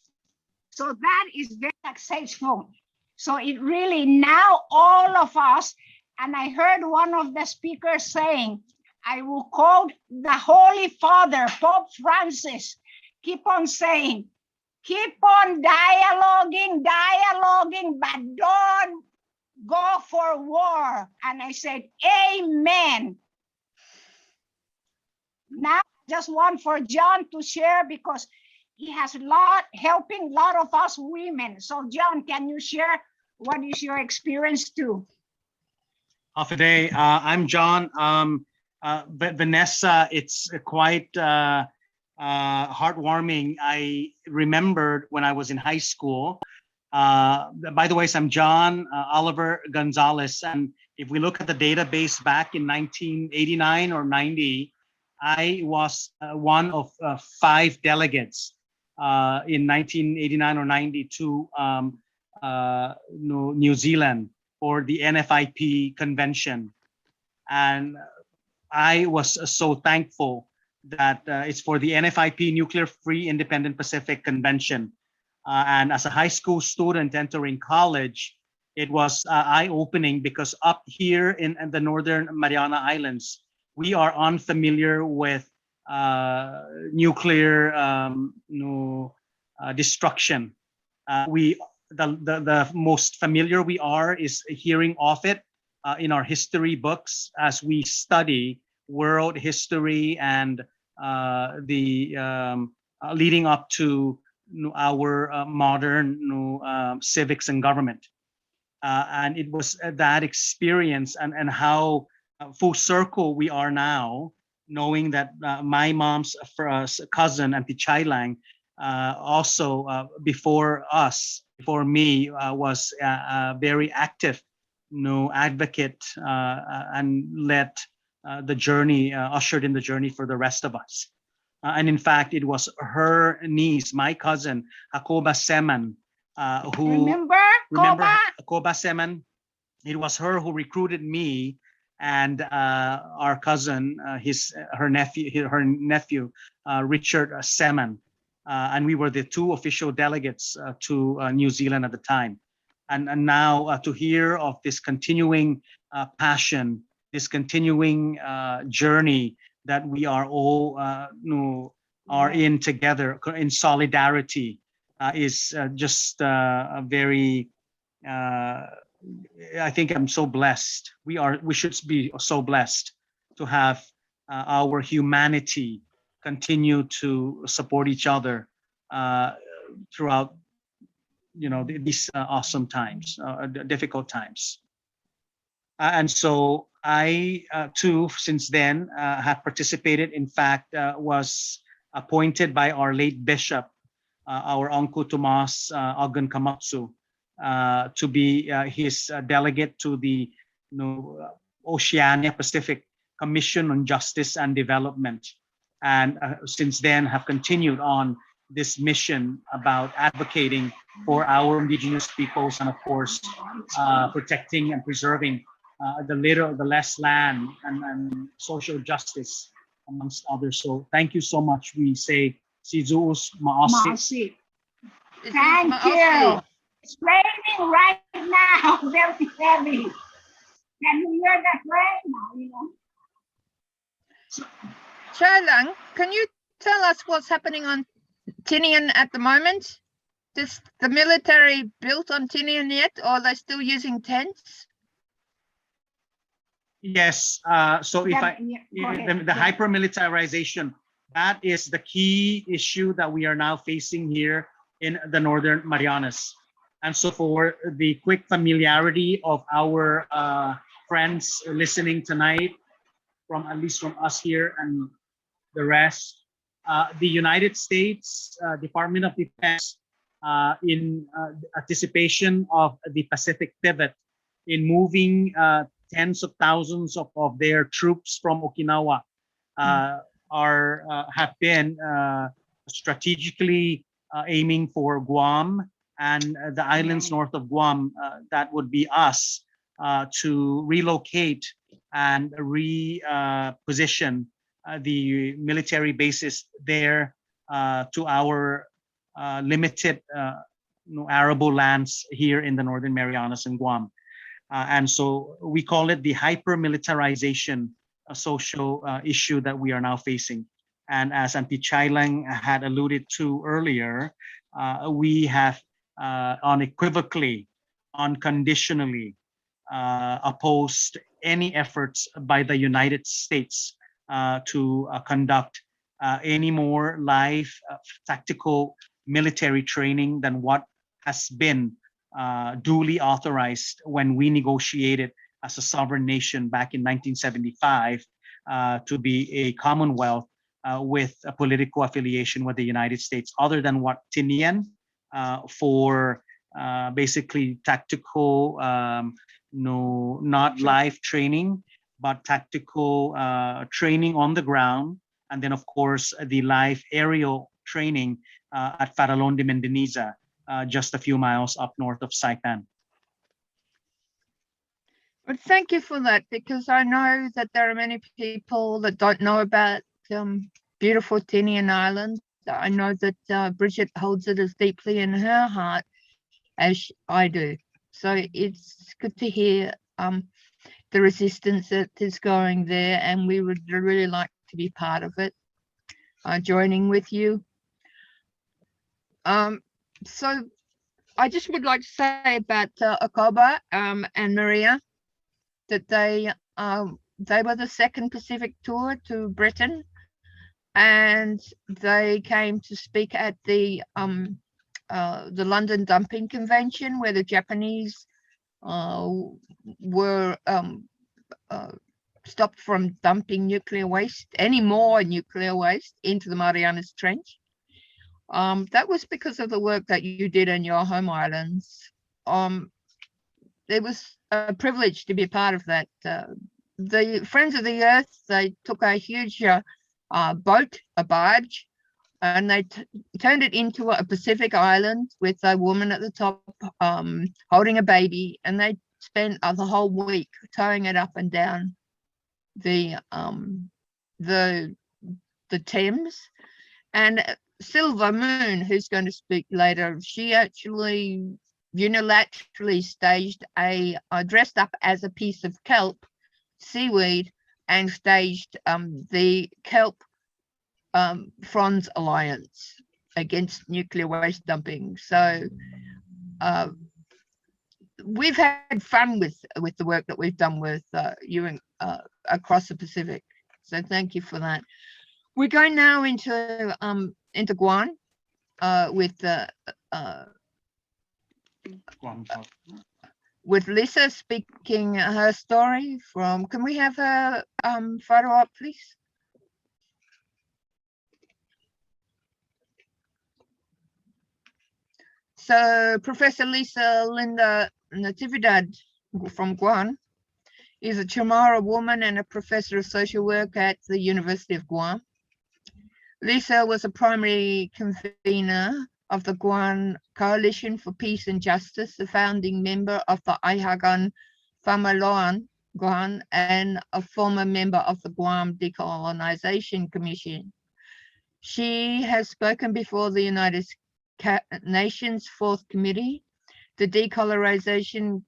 So that is very successful. So it really now all of us, and I heard one of the speakers saying, I will quote the Holy Father, Pope Francis, keep on saying, keep on dialoguing, but don't go for war. And I said, amen. Now, just want for John to share because he has helping a lot of us women. So John, can you share what is your experience too? Half a day. I'm John. Vanessa, it's quite heartwarming. I remembered when I was in high school. By the way, I'm John Oliver Gonzalez. And if we look at the database back in 1989 or 90, I was one of 5 delegates in 1989 or 90 to New Zealand for the NFIP convention. And I was so thankful that it's for the NFIP Nuclear Free Independent Pacific Convention. And as a high school student entering college, it was eye-opening because up here in the Northern Mariana Islands, we are unfamiliar with nuclear destruction. The most familiar we are is hearing of it in our history books as we study world history and the leading up to our modern civics and government. And it was that experience and how full circle we are now, knowing that my mom's cousin, Auntie Kwajalein, also before me, was very active advocate and let the journey, ushered in the journey for the rest of us. And in fact, it was her niece, my cousin, Hakoba Seman, who Remember Koba Seman. It was her who recruited me and our cousin, her nephew, Richard Seman, and we were the two official delegates to New Zealand at the time. And now to hear of this continuing passion, this continuing journey that we are all are in together in solidarity is just a very. I think I'm so blessed. We should be so blessed to have our humanity continue to support each other throughout, these awesome times, difficult times. And so I too, since then, have participated. In fact, was appointed by our late bishop, our Uncle Tomas Agun Kamatsu, to be his delegate to the Oceania Pacific Commission on Justice and Development. And since then have continued on this mission about advocating for our indigenous peoples and of course protecting and preserving the less land and social justice amongst others. So thank you so much. We say Sizuus Maasi. Thank you. It's raining right now, very heavy. Can you hear that rain now? Kwajalein, can you tell us what's happening on Tinian at the moment? Is the military built on Tinian yet, or are they still using tents? Yes. So if the hyper-militarization, that is the key issue that we are now facing here in the Northern Marianas. And so for the quick familiarity of our friends listening tonight, at least from us here and the rest, the United States Department of Defense, in anticipation of the Pacific pivot, in moving tens of thousands of their troops from Okinawa, have been strategically aiming for Guam and the islands north of Guam, that would be us, to relocate and reposition the military bases there to our limited arable lands here in the Northern Marianas and Guam. And so we call it the hyper-militarization social issue that we are now facing. And as Auntie Kwajalein had alluded to earlier, we have unequivocally, unconditionally opposed any efforts by the United States to conduct any more live tactical military training than what has been duly authorized when we negotiated as a sovereign nation back in 1975 to be a commonwealth with a political affiliation with the United States, other than what Tinian for basically tactical, not live training, but tactical training on the ground. And then, of course, the live aerial training at Farallon de Mendeniza, just a few miles up north of Saipan. Well, thank you for that, because I know that there are many people that don't know about beautiful Tinian Island. I know that Bridgette holds it as deeply in her heart as I do. So it's good to hear the resistance that is going there, and we would really like to be part of it, joining with you. So I just would like to say about Akoba and Maria that they were the second Pacific tour to Britain, and they came to speak at the London Dumping Convention, where the Japanese were stopped from dumping any more nuclear waste into the Marianas Trench. That was because of the work that you did in your home islands. it was a privilege to be a part of that. The Friends of the Earth, they took a huge boat, a barge, and they turned it into a Pacific island with a woman at the top holding a baby, and they spent the whole week towing it up and down the Thames. And Silver Moon, who's going to speak later, she actually unilaterally staged dressed up as a piece of kelp, seaweed, and staged the Kelp Fronds Alliance against nuclear waste dumping. So we've had fun with the work that we've done with you across the Pacific. So thank you for that. We're going now into Guam with Lisa speaking her story from. Can we have her photo up, please? So Professor Lisa Linda Natividad from Guam is a Chamorro woman and a professor of social work at the University of Guam. Lisa was a primary convener of the Guam Coalition for Peace and Justice, a founding member of the ICAN Famaloan Guam, and a former member of the Guam Decolonization Commission. She has spoken before the United Nations Fourth Committee, the Decolonization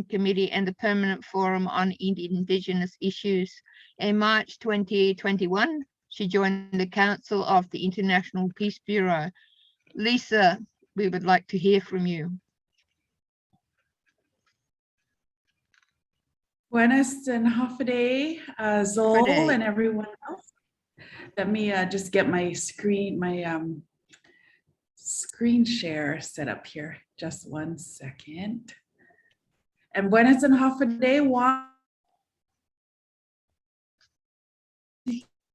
Committee, and the Permanent Forum on Indigenous Issues. In March 2021, she joined the Council of the International Peace Bureau. Lisa, we would like to hear from you. Buenas and Hafide, Zol, and everyone else. Let me just get my screen share set up here. Just 1 second. And buenas and Hafide,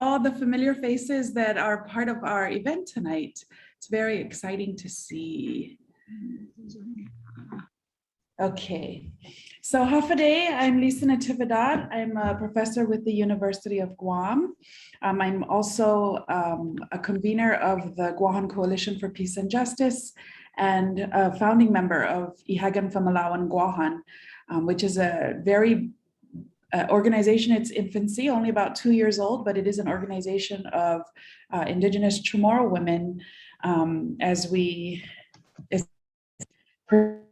all the familiar faces that are part of our event tonight. It's very exciting to see. Okay, so Hafide, I'm Lisa Natividad. I'm a professor with the University of Guam. I'm also a convener of the Guam Coalition for Peace and Justice and a founding member of Ihagan Famalawan Guahan, which is a very organization. It's infancy, only about 2 years old, but it is an organization of Indigenous Chamorro women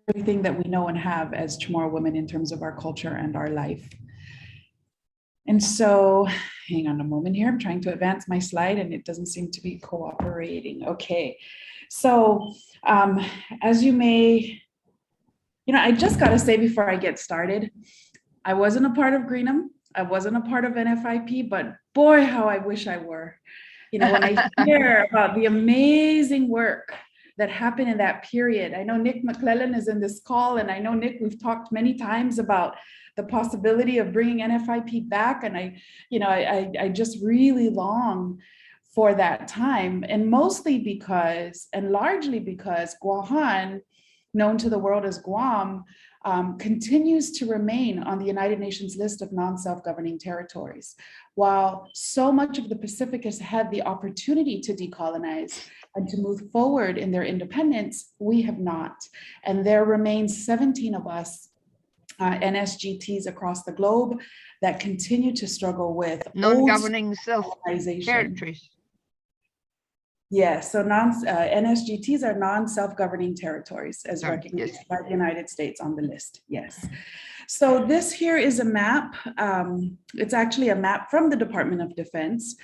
everything that we know and have as Chamorro women in terms of our culture and our life. And so, hang on a moment here, I'm trying to advance my slide and it doesn't seem to be cooperating. Okay, so as you may, I just gotta say before I get started, I wasn't a part of Greenham, I wasn't a part of NFIP, but boy, how I wish I were. When I hear about the amazing work that happened in that period. I know Nick McClellan is in this call, and I know, Nick, we've talked many times about the possibility of bringing NFIP back, and I just really long for that time, and mostly because, and largely because, Guahan, known to the world as Guam, continues to remain on the United Nations list of non-self-governing territories. While so much of the Pacific has had the opportunity to decolonize and to move forward in their independence, we have not. And there remains 17 of us NSGTs across the globe that continue to struggle with non-governing self-territories. Yes, so NSGTs are non-self-governing territories as recognized by the United States on the list, yes. So this here is a map. It's actually a map from the Department of Defense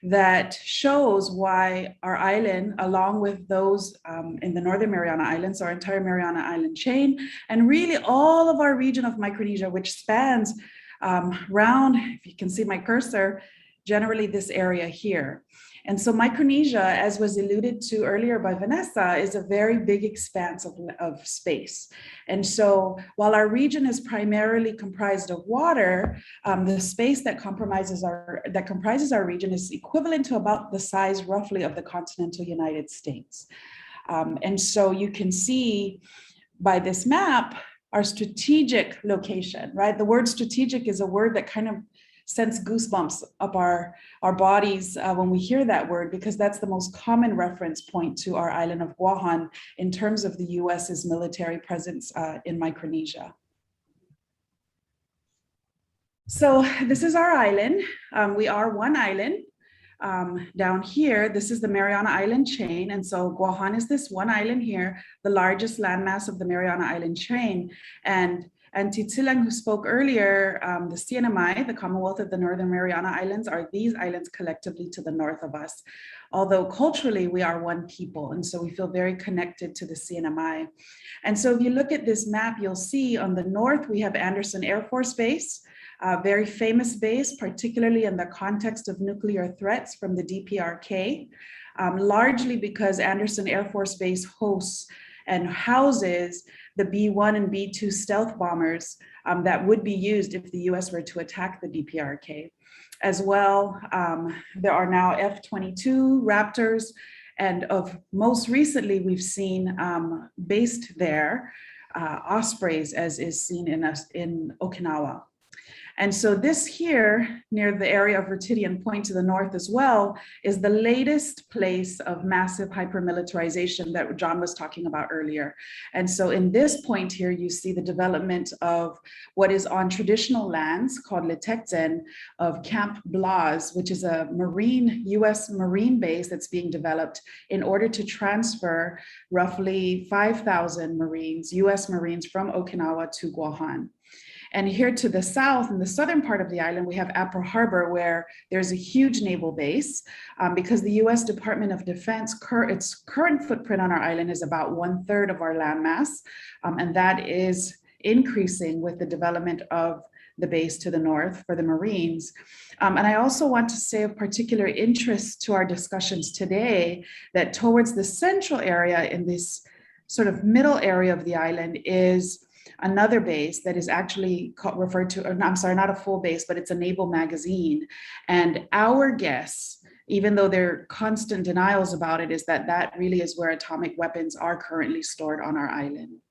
that shows why our island, along with those in the Northern Mariana Islands, our entire Mariana Island chain, and really all of our region of Micronesia, which spans round, if you can see my cursor, generally this area here. And so Micronesia, as was alluded to earlier by Vanessa, is a very big expanse of space. And so while our region is primarily comprised of water, the space that comprises our region is equivalent to about the size roughly of the continental United States. And so you can see by this map our strategic location, right? The word strategic is a word that kind of sends goosebumps up our bodies when we hear that word, because that's the most common reference point to our island of Guahan in terms of the US's military presence in Micronesia. So this is our island. We are one island. Down here, this is the Mariana Island chain. And so Guahan is this one island here, the largest landmass of the Mariana Island chain. And Titilang, who spoke earlier, the CNMI, the Commonwealth of the Northern Mariana Islands, are these islands collectively to the north of us. Although culturally we are one people, and so we feel very connected to the CNMI. And so if you look at this map, you'll see on the north, we have Andersen Air Force Base, a very famous base, particularly in the context of nuclear threats from the DPRK, largely because Andersen Air Force Base hosts and houses the B-1 and B-2 stealth bombers that would be used if the US were to attack the DPRK. As well, there are now F-22 Raptors, and of most recently, we've seen based there, Ospreys, as is seen in Okinawa. And so this here, near the area of Vertidian Point to the north as well, is the latest place of massive hypermilitarization that John was talking about earlier. And so in this point here, you see the development of what is on traditional lands called Litekzen of Camp Blas, which is a US Marine base that's being developed in order to transfer roughly 5,000 Marines, US Marines from Okinawa to Guahan. And here to the south, in the southern part of the island, we have Apra Harbor, where there's a huge naval base because the US Department of Defense, its current footprint on our island is about 1/3 of our landmass. And that is increasing with the development of the base to the north for the Marines. And I also want to say of particular interest to our discussions today that towards the central area in this sort of middle area of the island is another base that is actually referred to, or I'm sorry, not a full base, but it's a naval magazine. And our guess, even though there are constant denials about it, is that that really is where atomic weapons are currently stored on our island.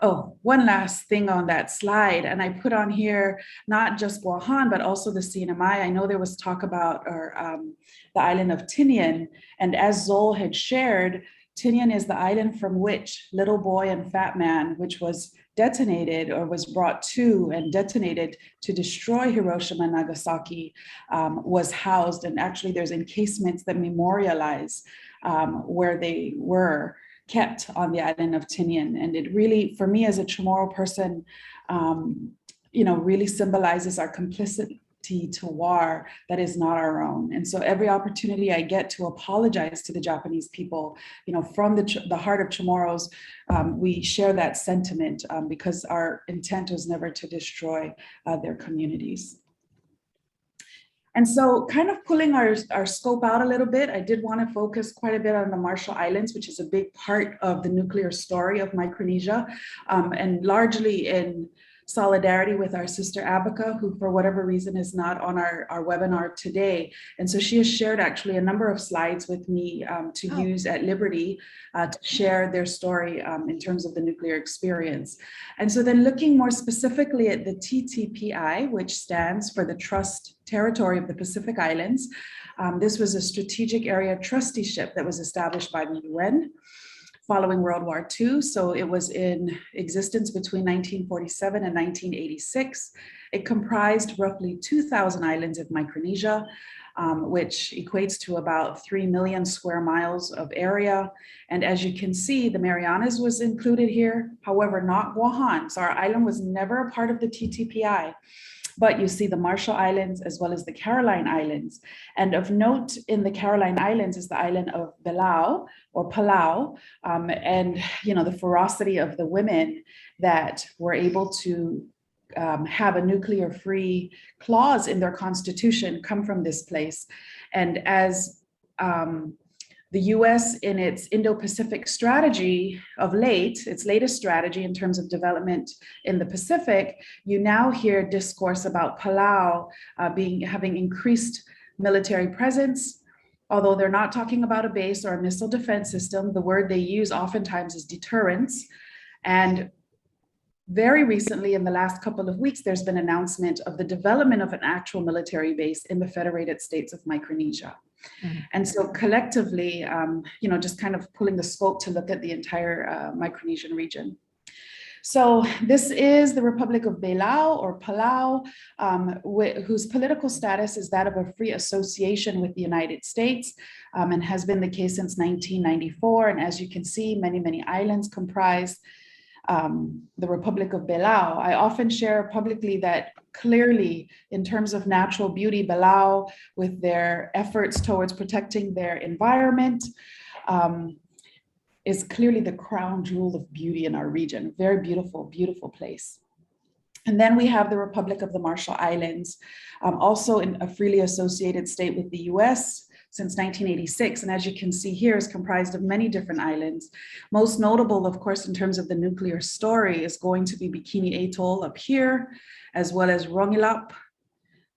Oh, one last thing on that slide, and I put on here not just Guahan, but also the CNMI. I know there was talk about the island of Tinian, and as Zol had shared, Tinian is the island from which Little Boy and Fat Man, which was detonated or was brought to and detonated to destroy Hiroshima and Nagasaki, was housed. And actually there's encasements that memorialize where they were kept on the island of Tinian. And it really, for me as a Chamorro person, really symbolizes our complicity to war that is not our own. And so every opportunity I get to apologize to the Japanese people, from the heart of Chamorros, we share that sentiment because our intent was never to destroy their communities. And so kind of pulling our scope out a little bit, I did want to focus quite a bit on the Marshall Islands, which is a big part of the nuclear story of Micronesia, and largely in solidarity with our sister Abaca, who for whatever reason is not on our webinar today. And so she has shared actually a number of slides with me to use at Liberty to share their story in terms of the nuclear experience. And so then looking more specifically at the TTPI, which stands for the Trust Territory of the Pacific Islands. This was a strategic area trusteeship that was established by the UN following World War II. So it was in existence between 1947 and 1986. It comprised roughly 2,000 islands of Micronesia, which equates to about 3 million square miles of area. And as you can see, the Marianas was included here, however, not Guahan. So our island was never a part of the TTPI. But you see the Marshall Islands as well as the Caroline Islands. And of note in the Caroline Islands is the island of Palau, and the ferocity of the women that were able to have a nuclear-free clause in their constitution come from this place. And as the US in its Indo-Pacific strategy of late, its latest strategy in terms of development in the Pacific, you now hear discourse about Palau having increased military presence. Although they're not talking about a base or a missile defense system, the word they use oftentimes is deterrence. And very recently, in the last couple of weeks, there's been announcement of the development of an actual military base in the Federated States of Micronesia. And so collectively, just kind of pulling the scope to look at the entire Micronesian region. So this is the Republic of Belau or Palau, whose political status is that of a free association with the United States, and has been the case since 1994. And as you can see, many, many islands comprise the Republic of Belau. I often share publicly that clearly, in terms of natural beauty, Belau, with their efforts towards protecting their environment, is clearly the crown jewel of beauty in our region. Very beautiful, beautiful place. And then we have the Republic of the Marshall Islands, also in a freely associated state with the US since 1986. And as you can see here, is comprised of many different islands. Most notable, of course, in terms of the nuclear story is going to be Bikini Atoll up here, as well as Rongelap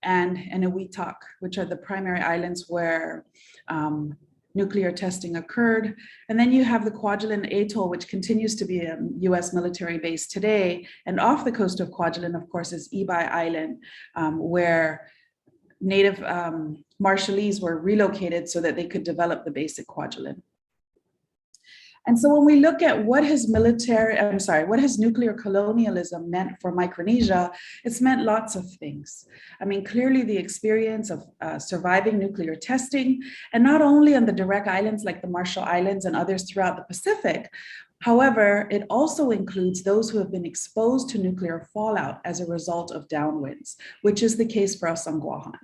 and Eniwetok, which are the primary islands where nuclear testing occurred. And then you have the Kwajalein Atoll, which continues to be a US military base today. And off the coast of Kwajalein, of course, is Ibai Island, where native Marshallese were relocated so that they could develop the base at Kwajalein. And so when we look at what has nuclear colonialism meant for Micronesia, it's meant lots of things. I mean, clearly the experience of surviving nuclear testing, and not only on the direct islands like the Marshall Islands and others throughout the Pacific. However, it also includes those who have been exposed to nuclear fallout as a result of downwinds, which is the case for us on Guahan,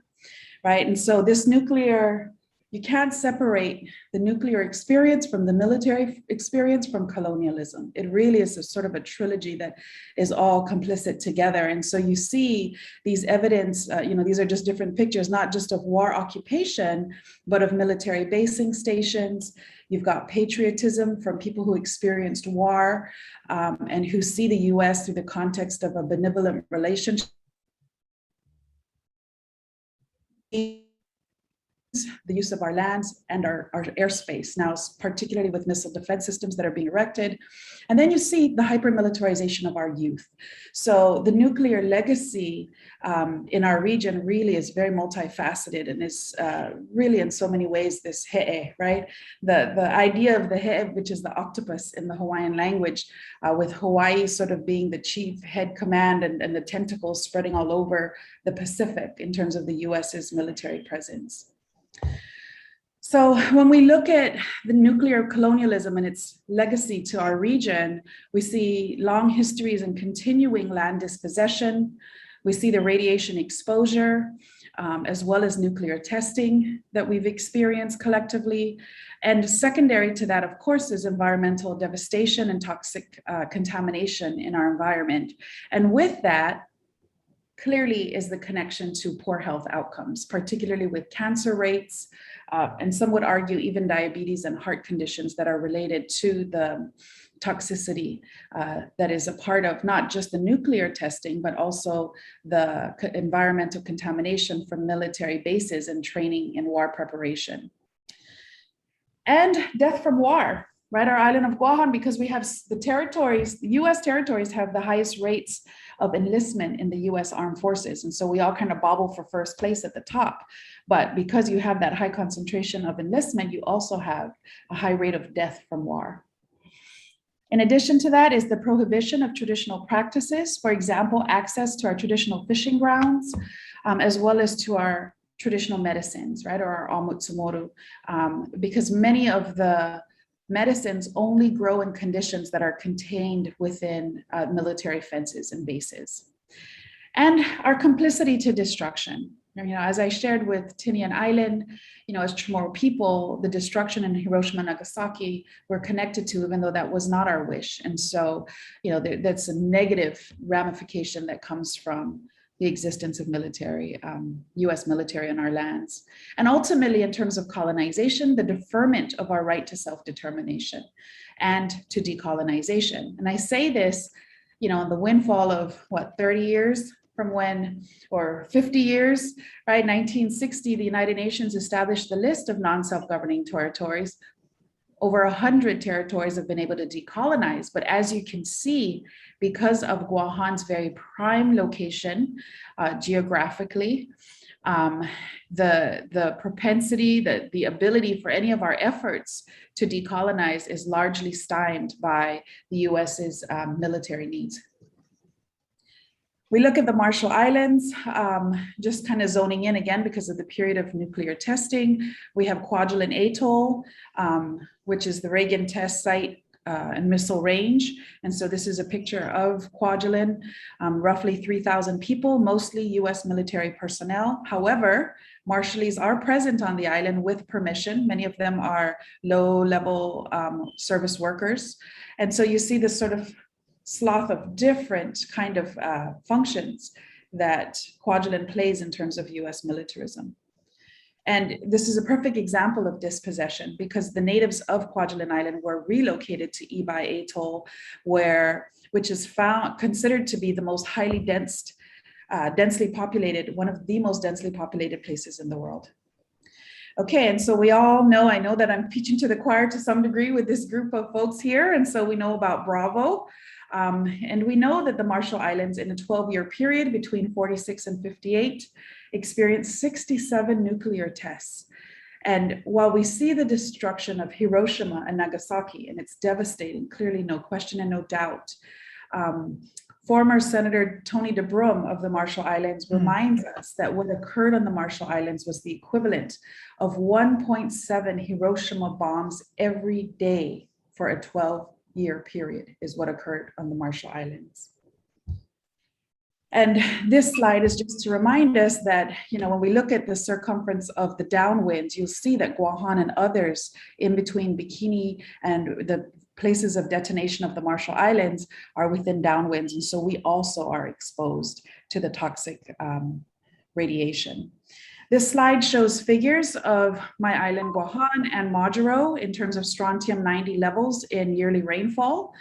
right? And so this you can't separate the nuclear experience from the military experience from colonialism. It really is a sort of a trilogy that is all complicit together. And so you see these evidence, these are just different pictures, not just of war occupation, but of military basing stations. You've got patriotism from people who experienced war and who see the US through the context of a benevolent relationship. The use of our lands and our airspace now, particularly with missile defense systems that are being erected. And then you see the hyper-militarization of our youth. So the nuclear legacy in our region really is very multifaceted and is really in so many ways this he'e, right? The idea of the he'e, which is the octopus in the Hawaiian language, with Hawaii sort of being the chief head command and the tentacles spreading all over the Pacific in terms of the US's military presence. So when we look at the nuclear colonialism and its legacy to our region, we see long histories and continuing land dispossession. We see the radiation exposure, as well as nuclear testing that we've experienced collectively. And secondary to that, of course, is environmental devastation and toxic contamination in our environment. And with that, clearly is the connection to poor health outcomes, particularly with cancer rates, and some would argue even diabetes and heart conditions that are related to the toxicity that is a part of not just the nuclear testing, but also the environmental contamination from military bases and training in war preparation. And death from war, right? Our island of Guahan, because we have the territories, the US territories have the highest rates of enlistment in the US armed forces. And so we all kind of bobble for first place at the top. But because you have that high concentration of enlistment, you also have a high rate of death from war. In addition to that is the prohibition of traditional practices, for example, access to our traditional fishing grounds, as well as to our traditional medicines, right, or our omutsumoru, because many of the medicines only grow in conditions that are contained within military fences and bases. And our complicity to destruction. As I shared with Tinian Island, as Chamorro people, the destruction in Hiroshima and Nagasaki were connected to, even though that was not our wish. And so, that's a negative ramification that comes from the existence of military, US military on our lands. And ultimately, in terms of colonization, the deferment of our right to self-determination and to decolonization. And I say this, on the windfall of 30 years from when, or 50 years, right? 1960, the United Nations established the list of non-self-governing territories. Over 100 territories have been able to decolonize, but as you can see, because of Kwajalein's very prime location geographically, the propensity, the ability for any of our efforts to decolonize is largely stymied by the US's military needs. We look at the Marshall Islands, just kind of zoning in again because of the period of nuclear testing. We have Kwajalein Atoll, which is the Reagan test site and missile range. And so this is a picture of Kwajalein, roughly 3,000 people, mostly US military personnel. However, Marshallese are present on the island with permission. Many of them are low-level service workers. And so you see this sort of swath of different kind of functions that Kwajalein plays in terms of US militarism. And this is a perfect example of dispossession because the natives of Kwajalein Island were relocated to Ibai Atoll, which is considered to be the most densely populated, one of the most densely populated places in the world. Okay, and so we all know, I know that I'm preaching to the choir to some degree with this group of folks here, and so we know about Bravo. And we know that the Marshall Islands in a 12-year period between 46 and 58 experienced 67 nuclear tests. And while we see the destruction of Hiroshima and Nagasaki, and it's devastating, clearly no question and no doubt, former Senator Tony DeBrum of the Marshall Islands reminds us that what occurred on the Marshall Islands was the equivalent of 1.7 Hiroshima bombs every day for a 12-year period is what occurred on the Marshall Islands. And this slide is just to remind us that, when we look at the circumference of the downwinds, you'll see that Kwajalein and others in between Bikini and the places of detonation of the Marshall Islands are within downwinds. And so we also are exposed to the toxic radiation. This slide shows figures of my island Kwajalein and Majuro in terms of strontium-90 levels in yearly rainfall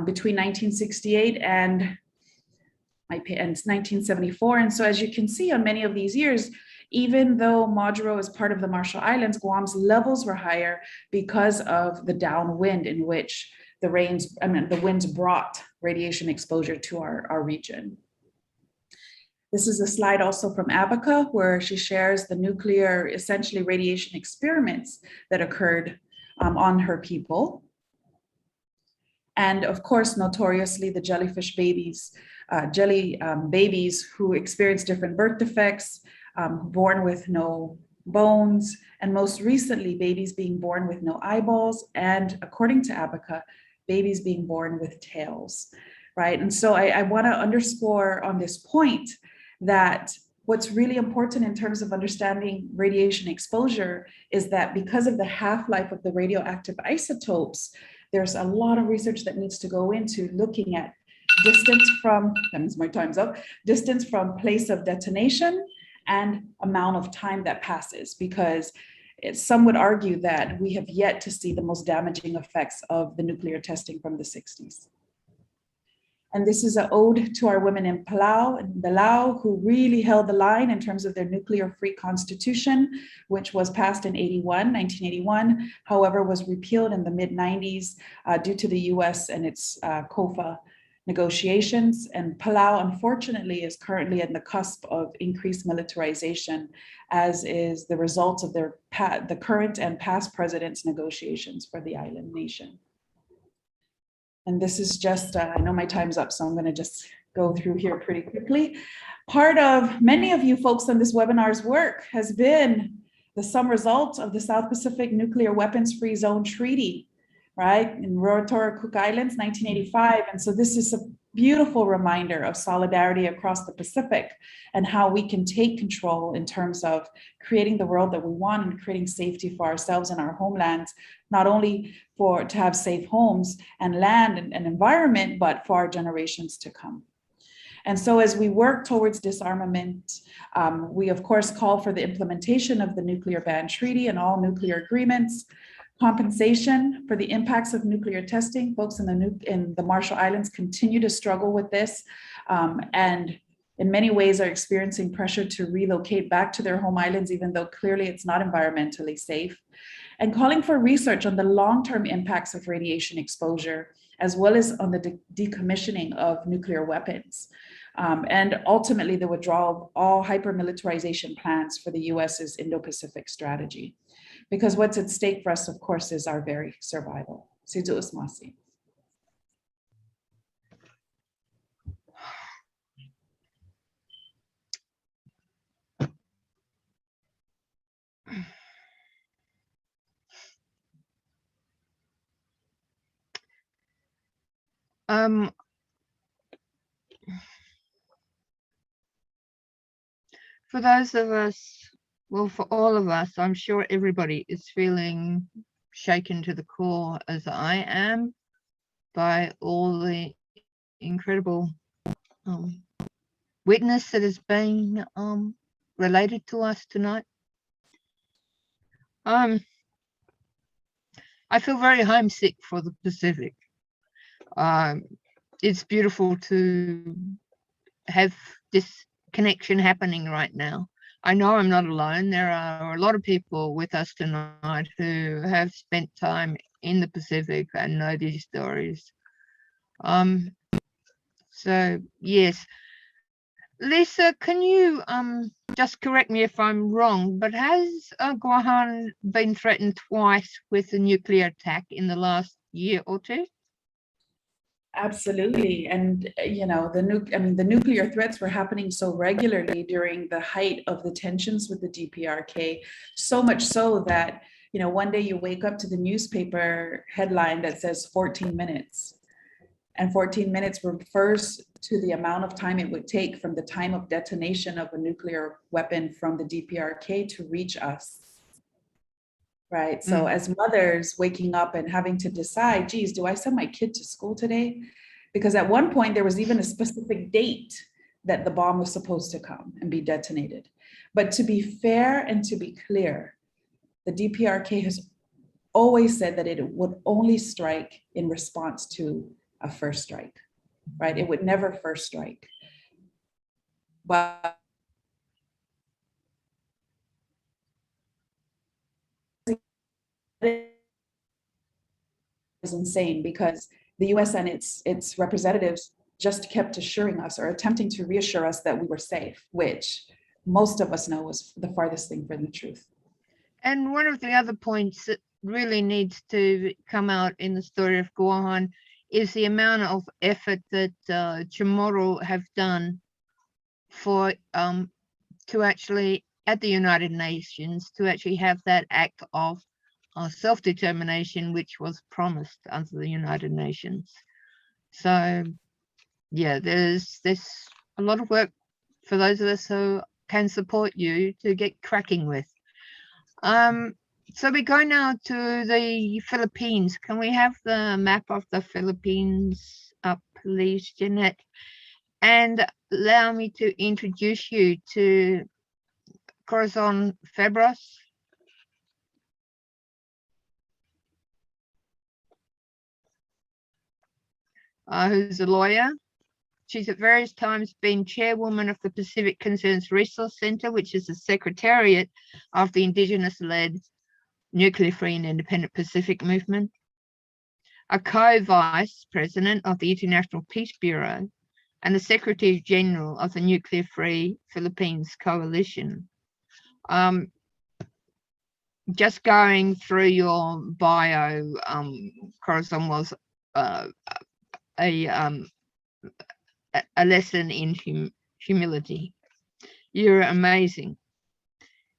between 1968 and 1974. And so as you can see on many of these years, even though Majuro is part of the Marshall Islands, Guam's levels were higher because of the downwind in which the winds brought radiation exposure to our region. This is a slide also from Abaca, where she shares the nuclear, essentially radiation experiments that occurred on her people. And of course, notoriously, the jellyfish babies, babies who experience different birth defects, born with no bones, and most recently, babies being born with no eyeballs, and according to Abaca, babies being born with tails, right? And so I want to underscore on this point that what's really important in terms of understanding radiation exposure is that because of the half-life of the radioactive isotopes, there's a lot of research that needs to go into looking at distance from, that means my time's up, distance from place of detonation and amount of time that passes, because some would argue that we have yet to see the most damaging effects of the nuclear testing from the 60s. And this is an ode to our women in Palau and Belau, who really held the line in terms of their nuclear-free constitution, which was passed in 1981, however, was repealed in the mid-90s due to the US and its COFA negotiations. And Palau, unfortunately, is currently at the cusp of increased militarization, as is the result of the current and past presidents' negotiations for the island nation. And this is just, I know my time's up, so I'm going to just go through here pretty quickly. Part of many of you folks on this webinar's work has been the sum result of the South Pacific Nuclear Weapons Free Zone Treaty, right, in Rotorua Cook Islands, 1985. And so this is a beautiful reminder of solidarity across the Pacific and how we can take control in terms of creating the world that we want and creating safety for ourselves and our homelands, not only to have safe homes and land and environment, but for our generations to come. And so as we work towards disarmament, we of course call for the implementation of the Nuclear Ban Treaty and all nuclear agreements, compensation for the impacts of nuclear testing. Folks in the Marshall Islands continue to struggle with this. And in many ways are experiencing pressure to relocate back to their home islands, even though clearly it's not environmentally safe, and calling for research on the long-term impacts of radiation exposure, as well as on the decommissioning of nuclear weapons, and ultimately the withdrawal of all hyper-militarization plans for the US's Indo-Pacific strategy. Because what's at stake for us, of course, is our very survival. Sidu Usmasi. For those of us, well, for all of us, I'm sure everybody is feeling shaken to the core, as I am, by all the incredible witness that has been related to us tonight. I feel very homesick for the Pacific. It's beautiful to have this connection happening right now. I know I'm not alone. There are a lot of people with us tonight who have spent time in the Pacific and know these stories. So yes, Lisa, can you just correct me if I'm wrong, but has Kwajalein been threatened twice with a nuclear attack in the last year or two? Absolutely. And, you know, the nuclear threats were happening so regularly during the height of the tensions with the DPRK, so much so that, you know, one day you wake up to the newspaper headline that says 14 minutes. And 14 minutes refers to the amount of time it would take from the time of detonation of a nuclear weapon from the DPRK to reach us. Right. So as mothers waking up and having to decide, geez, do I send my kid to school today? Because at one point there was even a specific date that the bomb was supposed to come and be detonated. But to be fair and to be clear, the DPRK has always said that it would only strike in response to a first strike, right? It would never first strike. But is insane because the US and its representatives just kept assuring us or attempting to reassure us that we were safe, which most of us know was the farthest thing from the truth. And one of the other points that really needs to come out in the story of Kwajalein is the amount of effort that Chamorro have done for to actually at the United Nations to actually have that act of self-determination which was promised under the United Nations. So yeah, there's a lot of work for those of us who can support you to get cracking with. So we go now to the Philippines. Can we have the map of the Philippines up, please, Jeanette? And allow me to introduce you to Corazon Febres. Who's a lawyer. She's at various times been chairwoman of the Pacific Concerns Resource Center, which is the secretariat of the Indigenous-led Nuclear Free and Independent Pacific Movement, a co-vice president of the International Peace Bureau, and the Secretary General of the Nuclear Free Philippines Coalition. Just going through your bio, Corazon was a lesson in humility. You're amazing.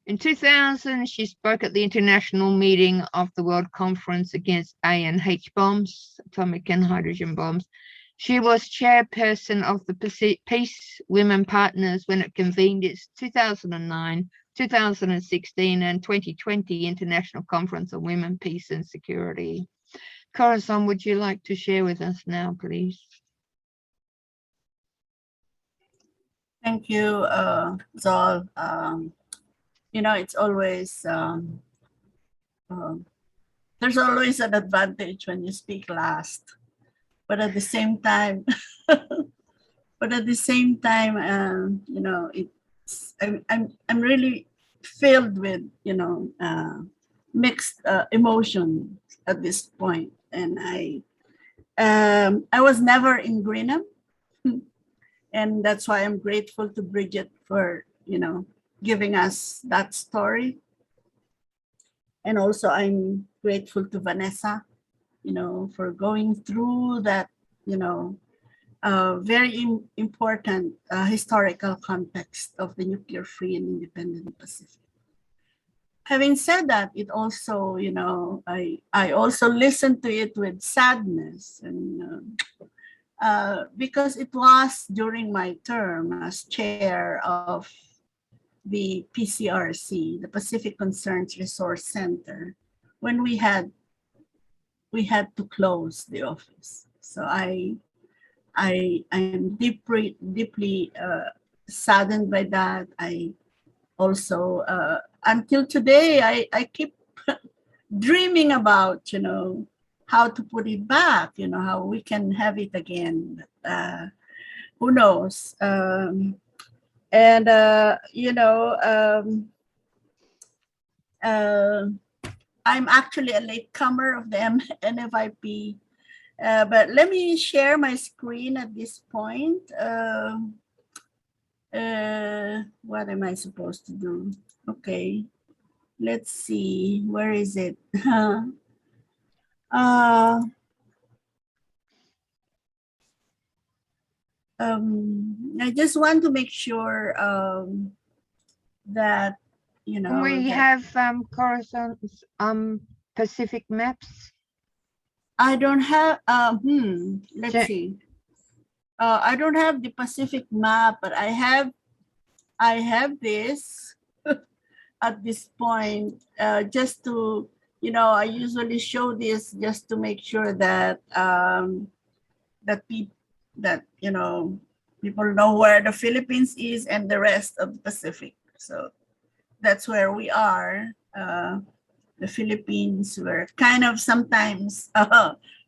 In 2000, she spoke at the international meeting of the World Conference Against A&H bombs, atomic and hydrogen bombs. She was chairperson of the Peace Women Partners when it convened its 2009, 2016 and 2020 International Conference on Women, Peace and Security. Corazon, would you like to share with us now, please? Thank you, Zol. You know, it's always, there's always an advantage when you speak last, but at the same time, but at the same time, you know, I'm really filled with, you know, mixed emotion at this point. And I was never in Greenham, and that's why I'm grateful to Bridgette for, you know, giving us that story. And also I'm grateful to Vanessa, you know, for going through that, you know, very important historical context of the nuclear-free and independent Pacific. Having said that, it also, you know, I also listened to it with sadness, and because it was during my term as chair of the PCRC, the Pacific Concerns Resource Center, when we had to close the office. So I am deeply saddened by that. I also until today I keep dreaming about, you know, how to put it back, you know, how we can have it again. But, who knows? And you know, I'm actually a latecomer of the NFIP, but let me share my screen at this point. What am I supposed to do? Okay, let's see, where is it? I just want to make sure that, you know, Can we that have Coruscant's Pacific maps? I don't have, let's Check. see. I don't have the Pacific map, but I have this at this point, just to, you know, I usually show this just to make sure that that you know, people know where the Philippines is and the rest of the Pacific. So that's where we are. The Philippines, we're kind of sometimes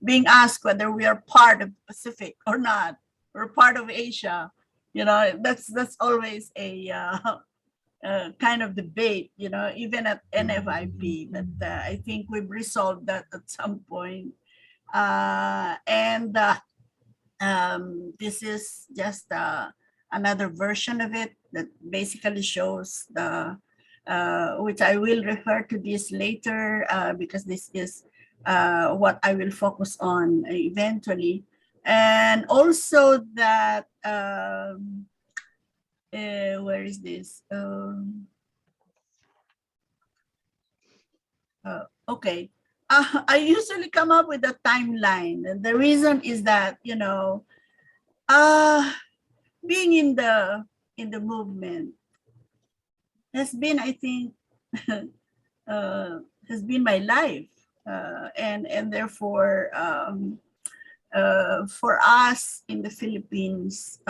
being asked whether we are part of the Pacific or not. We're part of Asia. You know, that's always a kind of debate, you know, even at NFIP. But I think we've resolved that at some point. This is just another version of it that basically shows the, which I will refer to this later, because this is what I will focus on eventually. And also that, where is this? Okay. I usually come up with a timeline, and the reason is that, you know, being in the movement has been, I think, has been my life, and therefore, for us in the Philippines,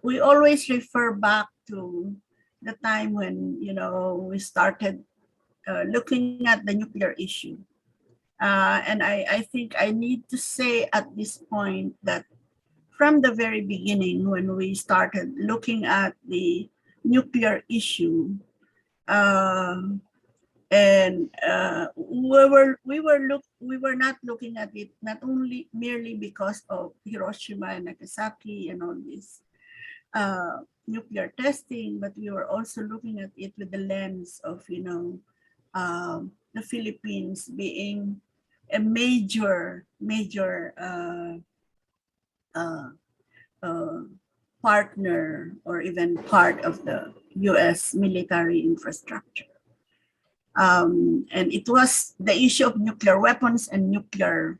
we always refer back to the time when, you know, we started looking at the nuclear issue. And I think I need to say at this point that from the very beginning, when we started looking at the nuclear issue, and we were not looking at it not only merely because of Hiroshima and Nagasaki and all this nuclear testing, but we were also looking at it with the lens of, you know, the Philippines being a major partner or even part of the US military infrastructure. And it was the issue of nuclear weapons and nuclear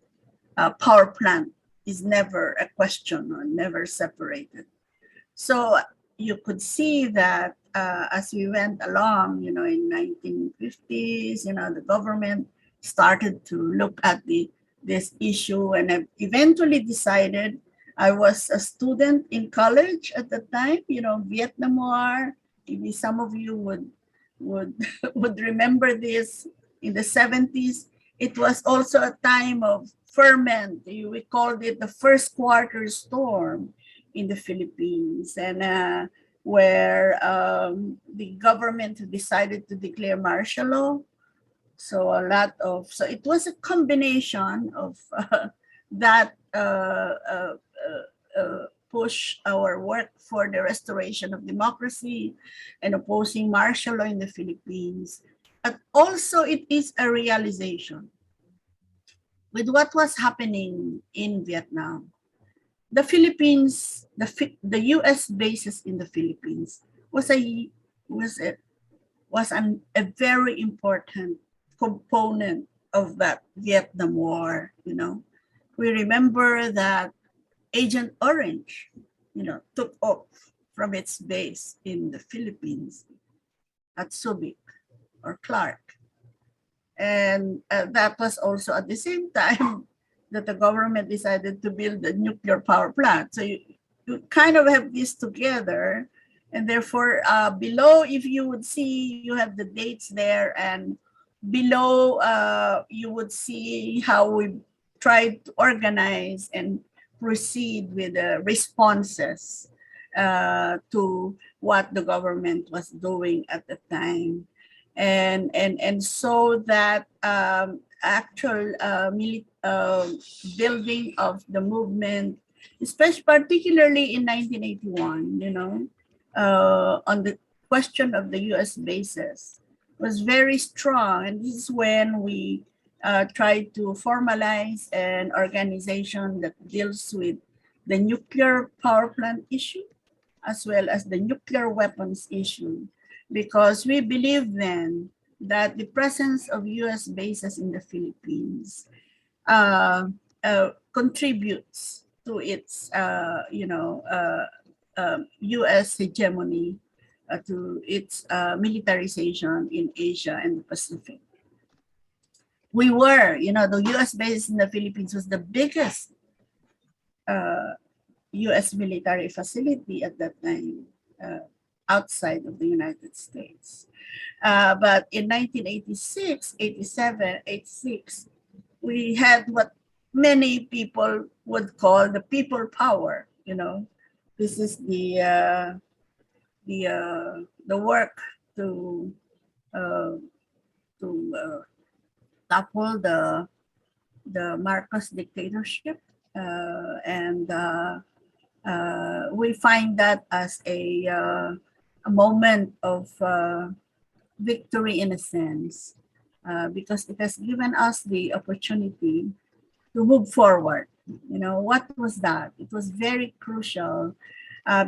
power plant is never a question or never separated. So you could see that as we went along, you know, in 1950s, you know, the government started to look at this issue, and eventually decided. I was a student in college at the time, you know, Vietnam War. Maybe some of you would remember this in the 70s. It was also a time of ferment. We called it the first quarter storm in the Philippines, and where the government decided to declare martial law. So so it was a combination of that push our work for the restoration of democracy and opposing martial law in the Philippines. But also it is a realization with what was happening in Vietnam. The Philippines, the US bases in the Philippines was a very important component of that Vietnam War. We remember that Agent Orange, took off from its base in the Philippines at Subic or Clark. And that was also at the same time that the government decided to build a nuclear power plant. So you kind of have this together. And therefore, below, if you would see, you have the dates there. And below, you would see how we tried to organize and proceed with the responses to what the government was doing at the time. And so that actual building of the movement, especially particularly in 1981, on the question of the US bases, was very strong. And this is when we tried to formalize an organization that deals with the nuclear power plant issue, as well as the nuclear weapons issue, because we believe then that the presence of US bases in the Philippines contributes to its, US hegemony, to its militarization in Asia and the Pacific. We were, the US base in the Philippines was the biggest US military facility at that time outside of the United States. But in 1986, 87, 86, we had what many people would call the people power. This is the work to topple the Marcos dictatorship, and we find that as a moment of victory in a sense, because it has given us the opportunity to move forward. What was that? It was very crucial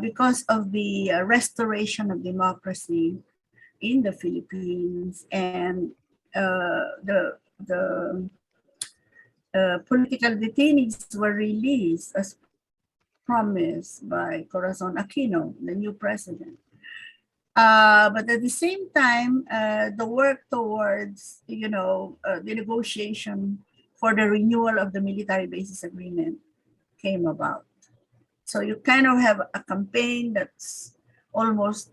because of the restoration of democracy in the Philippines, and the political detainees were released as promised by Corazon Aquino, the new president. But at the same time, the work towards, the negotiation for the renewal of the military bases agreement came about. So you kind of have a campaign that's almost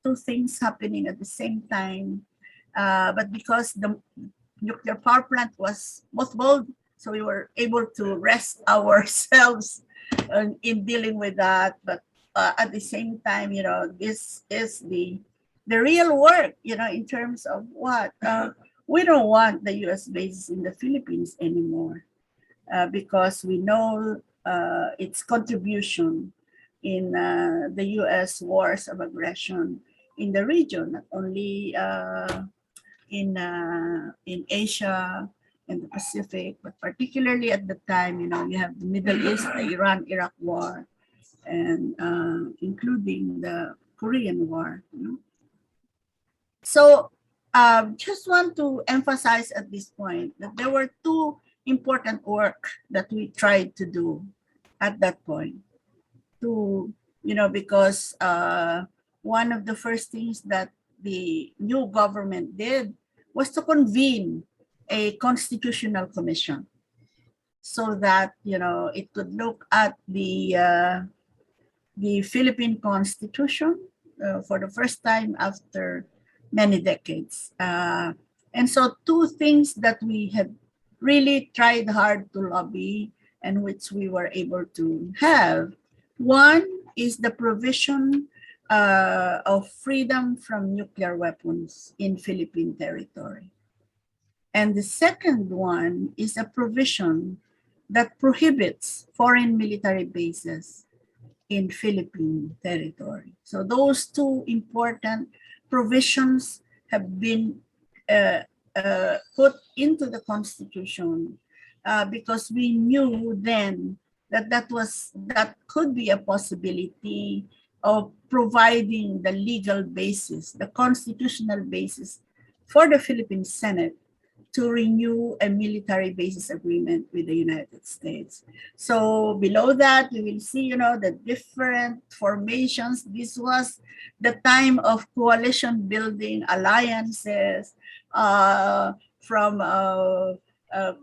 two things happening at the same time. But because the nuclear power plant was mothballed, so we were able to rest ourselves in dealing with that. But at the same time, this is the real work, in terms of what we don't want the US bases in the Philippines anymore, because we know its contribution in the US wars of aggression in the region, not only in Asia and the Pacific, but particularly at the time, you have the Middle East, the Iran-Iraq war, and including the Korean War. So just want to emphasize at this point that there were two important work that we tried to do at that point. Because one of the first things that the new government did was to convene a constitutional commission so that, it could look at the Philippine Constitution for the first time after many decades. And so two things that we had really tried hard to lobby and which we were able to have. One is the provision of freedom from nuclear weapons in Philippine territory. And the second one is a provision that prohibits foreign military bases in Philippine territory. So those two important provisions have been put into the Constitution because we knew then that that could be a possibility of providing the legal basis, the constitutional basis for the Philippine Senate to renew a military basis agreement with the United States. So below that, we will see, the different formations. This was the time of coalition building alliances from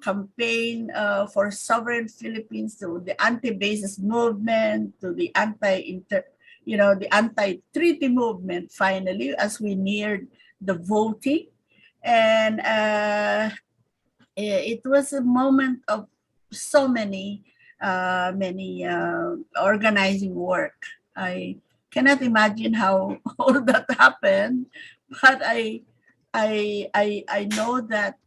campaign for sovereign Philippines to the anti-bases movement to the the anti-treaty movement finally as we neared the voting. And it was a moment of so many organizing work. I cannot imagine how all that happened, but I know that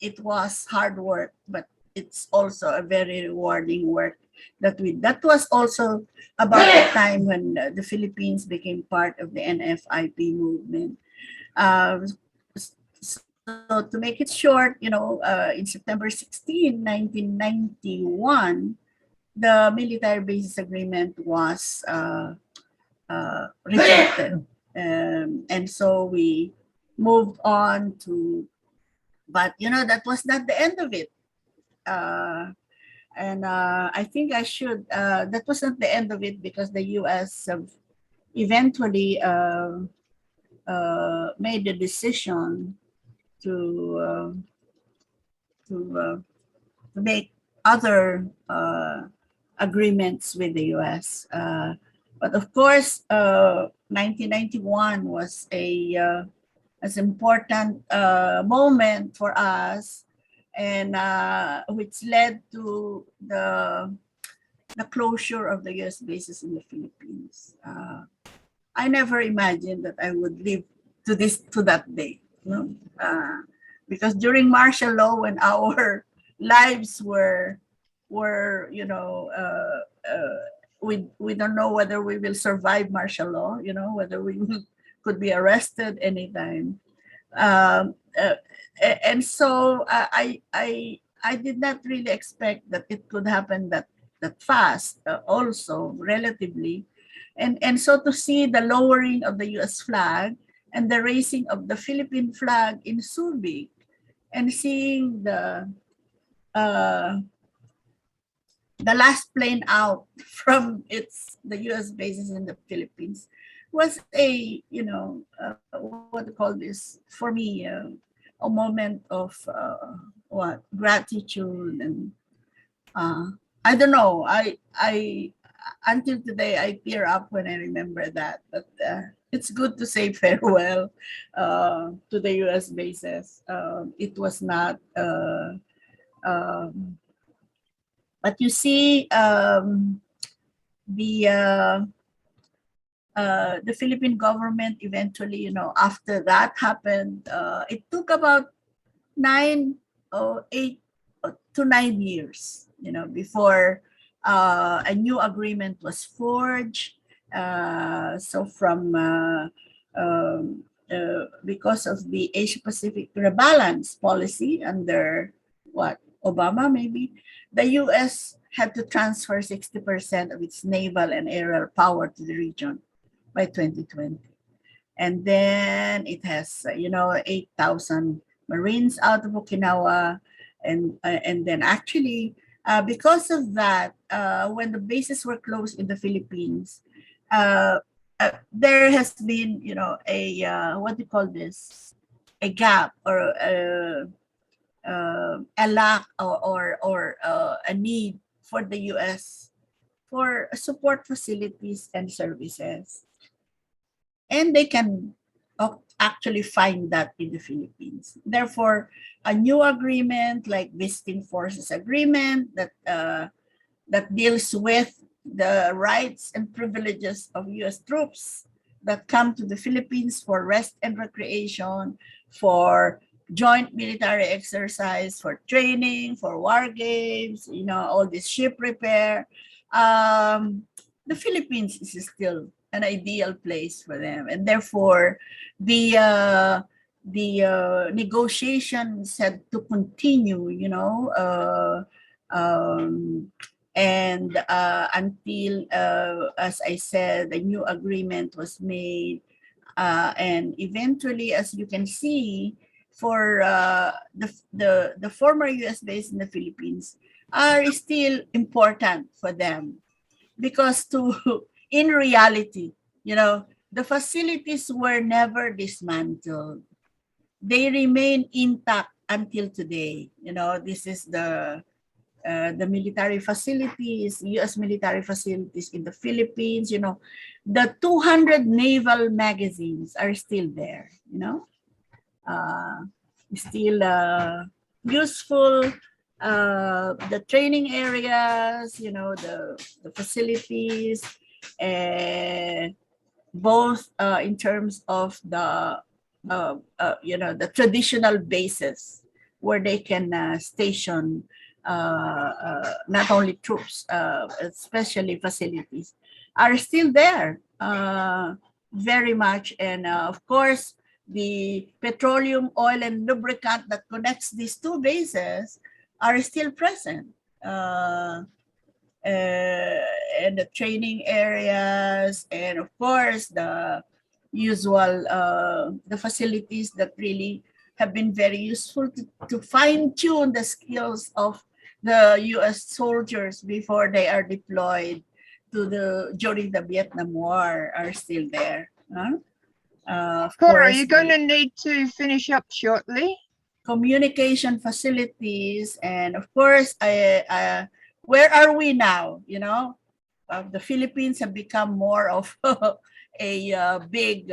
it was hard work, but it's also a very rewarding work that was also about the time when the Philippines became part of the NFIP movement. So to make it short, in September 16, 1991, the military basis agreement was rejected. And so we moved on to, but that was not the end of it. And I think I should, that was not the end of it because the US eventually made the decision to make other agreements with the US. But of course, 1991 was as important moment for us, and which led to the closure of the US bases in the Philippines. I never imagined that I would live to that day. Because during martial law, when our lives were we don't know whether we will survive martial law, whether we could be arrested anytime, and so I did not really expect that it could happen that fast, also relatively, and so to see the lowering of the U.S. flag and the raising of the Philippine flag in Subic, and seeing the last plane out from the U.S. bases in the Philippines was a what to call this, for me, a moment of gratitude, and I don't know, I until today I tear up when I remember that, but it's good to say farewell to the U.S. bases. It was not, but you see, the Philippine government eventually, after that happened, it took about 8 to 9 years, before a new agreement was forged. So from because of the Asia-Pacific rebalance policy under Obama, maybe, the U.S. had to transfer 60% of its naval and aerial power to the region by 2020. And then it has, 8,000 Marines out of Okinawa. And then actually, because of that, when the bases were closed in the Philippines, there has been, what do you call this? A gap, or a lack, or a need for the U.S. for support facilities and services. And they can actually find that in the Philippines. Therefore, a new agreement like Visiting Forces Agreement that deals with the rights and privileges of US troops that come to the Philippines for rest and recreation, for joint military exercise, for training, for war games, you know, all this ship repair. The Philippines is still an ideal place for them, and therefore the negotiations had to continue, you know, and until, as I said, the new agreement was made, and eventually, as you can see, for the former US base in the Philippines are still important for them, because in reality, you know, the facilities were never dismantled. They remain intact until today. You know, this is the military facilities, US military facilities in the Philippines. You know, the 200 naval magazines are still there, you know, still useful. The training areas, you know, the facilities, both in terms of the you know, the traditional bases where they can station not only troops, especially facilities, are still there very much. And of course, the petroleum, oil, and lubricant that connects these two bases are still present. And the training areas, and of course, the usual, the facilities that really have been very useful to fine-tune the skills of the US soldiers before they are deployed during the Vietnam War are still there. Cora, you're going to need to finish up shortly. Communication facilities, and of course, where are we now? You know, the Philippines have become more of a big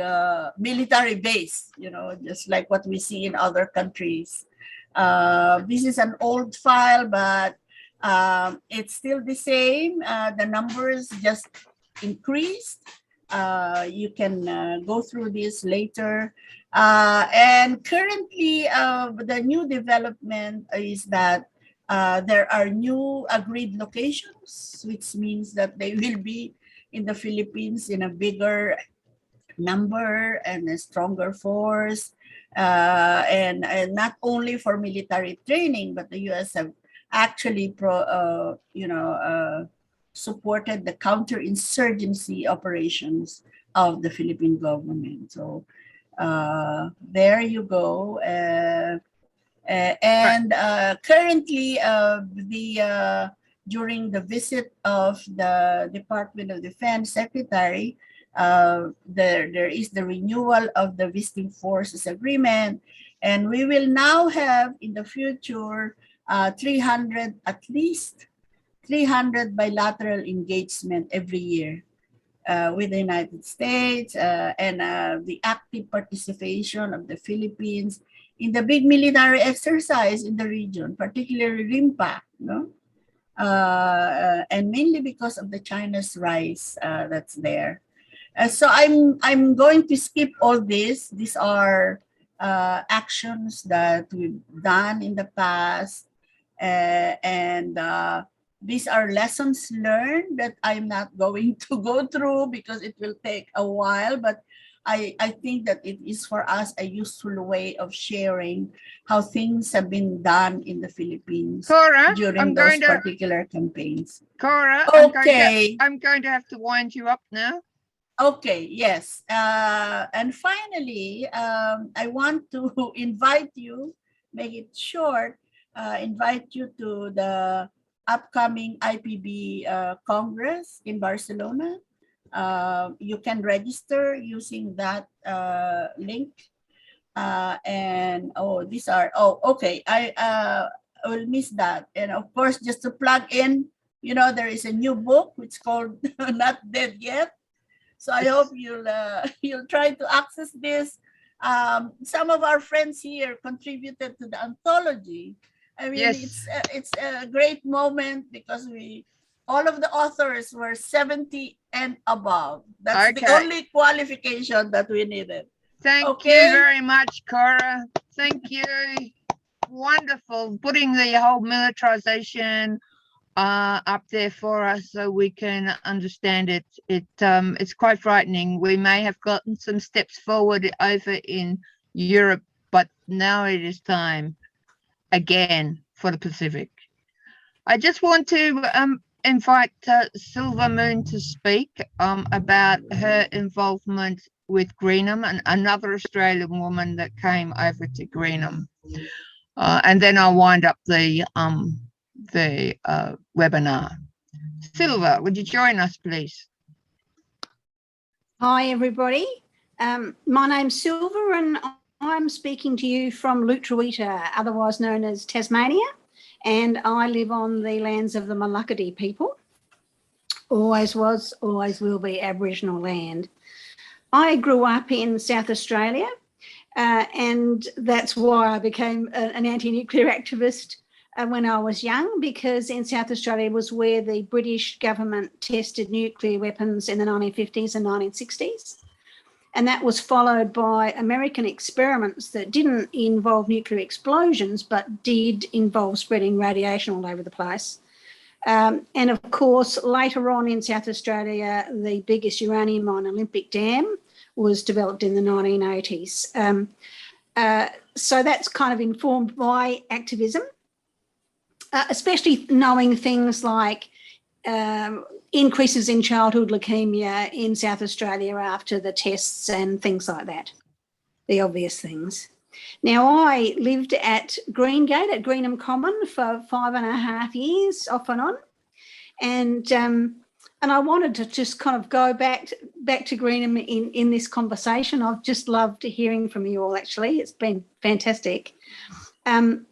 military base, you know, just like what we see in other countries. This is an old file, but it's still the same. The numbers just increased. You can go through this later. And currently, the new development is that there are new agreed locations, which means that they will be in the Philippines in a bigger number and a stronger force. And not only for military training, but the US have actually supported the counterinsurgency operations of the Philippine government. So there you go. And currently, during the visit of the Department of Defense Secretary, there is the renewal of the Visiting Forces Agreement, and we will now have in the future 300, at least 300 bilateral engagement every year with the United States, and the active participation of the Philippines in the big military exercise in the region, particularly RIMPAC, no? And mainly because of the China's rise that's there. So I'm going to skip all this. These are actions that we've done in the past, and these are lessons learned that I'm not going to go through because it will take a while, but I think that it is for us a useful way of sharing how things have been done in the Philippines, Cora, during those particular campaigns. Cora, okay. I'm going to have to wind you up now. Okay, yes. And finally, I want to invite you, make it short, invite you to the upcoming IPB Congress in Barcelona. You can register using that link. And okay, I will miss that. And of course, just to plug in, you know, there is a new book which is called Not Dead Yet. So I hope you'll try to access this. Some of our friends here contributed to the anthology. I mean, Yes. it's a great moment because all of the authors were 70 and above. That's the Okay. only qualification that we needed. Thank Okay. you very much, Cora. Thank you. Wonderful. Putting the whole militarization up there for us so we can understand it. It's quite frightening. We may have gotten some steps forward over in Europe, but now it is time again for the Pacific. I just want to invite Silver Moon to speak about her involvement with Greenham, and another Australian woman that came over to Greenham. And then I'll wind up the webinar. Silver, would you join us, please? Hi, everybody. My name's Silver, and I'm speaking to you from Lutruwita, otherwise known as Tasmania, and I live on the lands of the Malakadi people. Always was, always will be Aboriginal land. I grew up in South Australia, and that's why I became an anti-nuclear activist when I was young, because in South Australia was where the British government tested nuclear weapons in the 1950s and 1960s. And that was followed by American experiments that didn't involve nuclear explosions, but did involve spreading radiation all over the place. And of course, later on in South Australia, the biggest uranium mine, Olympic Dam, was developed in the 1980s. So that's kind of informed my activism, especially knowing things like increases in childhood leukemia in South Australia after the tests and things like that, the obvious things. Now, I lived at Greengate, at Greenham Common, for 5.5 years, off and on, and I wanted to just kind of go back to Greenham in this conversation. I've just loved hearing from you all, actually. It's been fantastic. And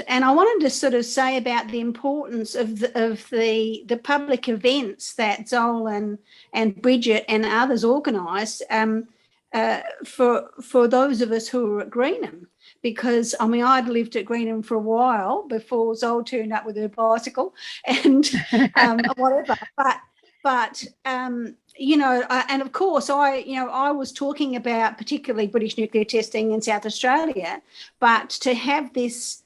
I wanted to sort of say about the importance of the public events that Zol and Bridgette and others organised for those of us who were at Greenham, because I mean I'd lived at Greenham for a while before Zol turned up with her bicycle and whatever. But you know, and of course I was talking about particularly British nuclear testing in South Australia, but to have this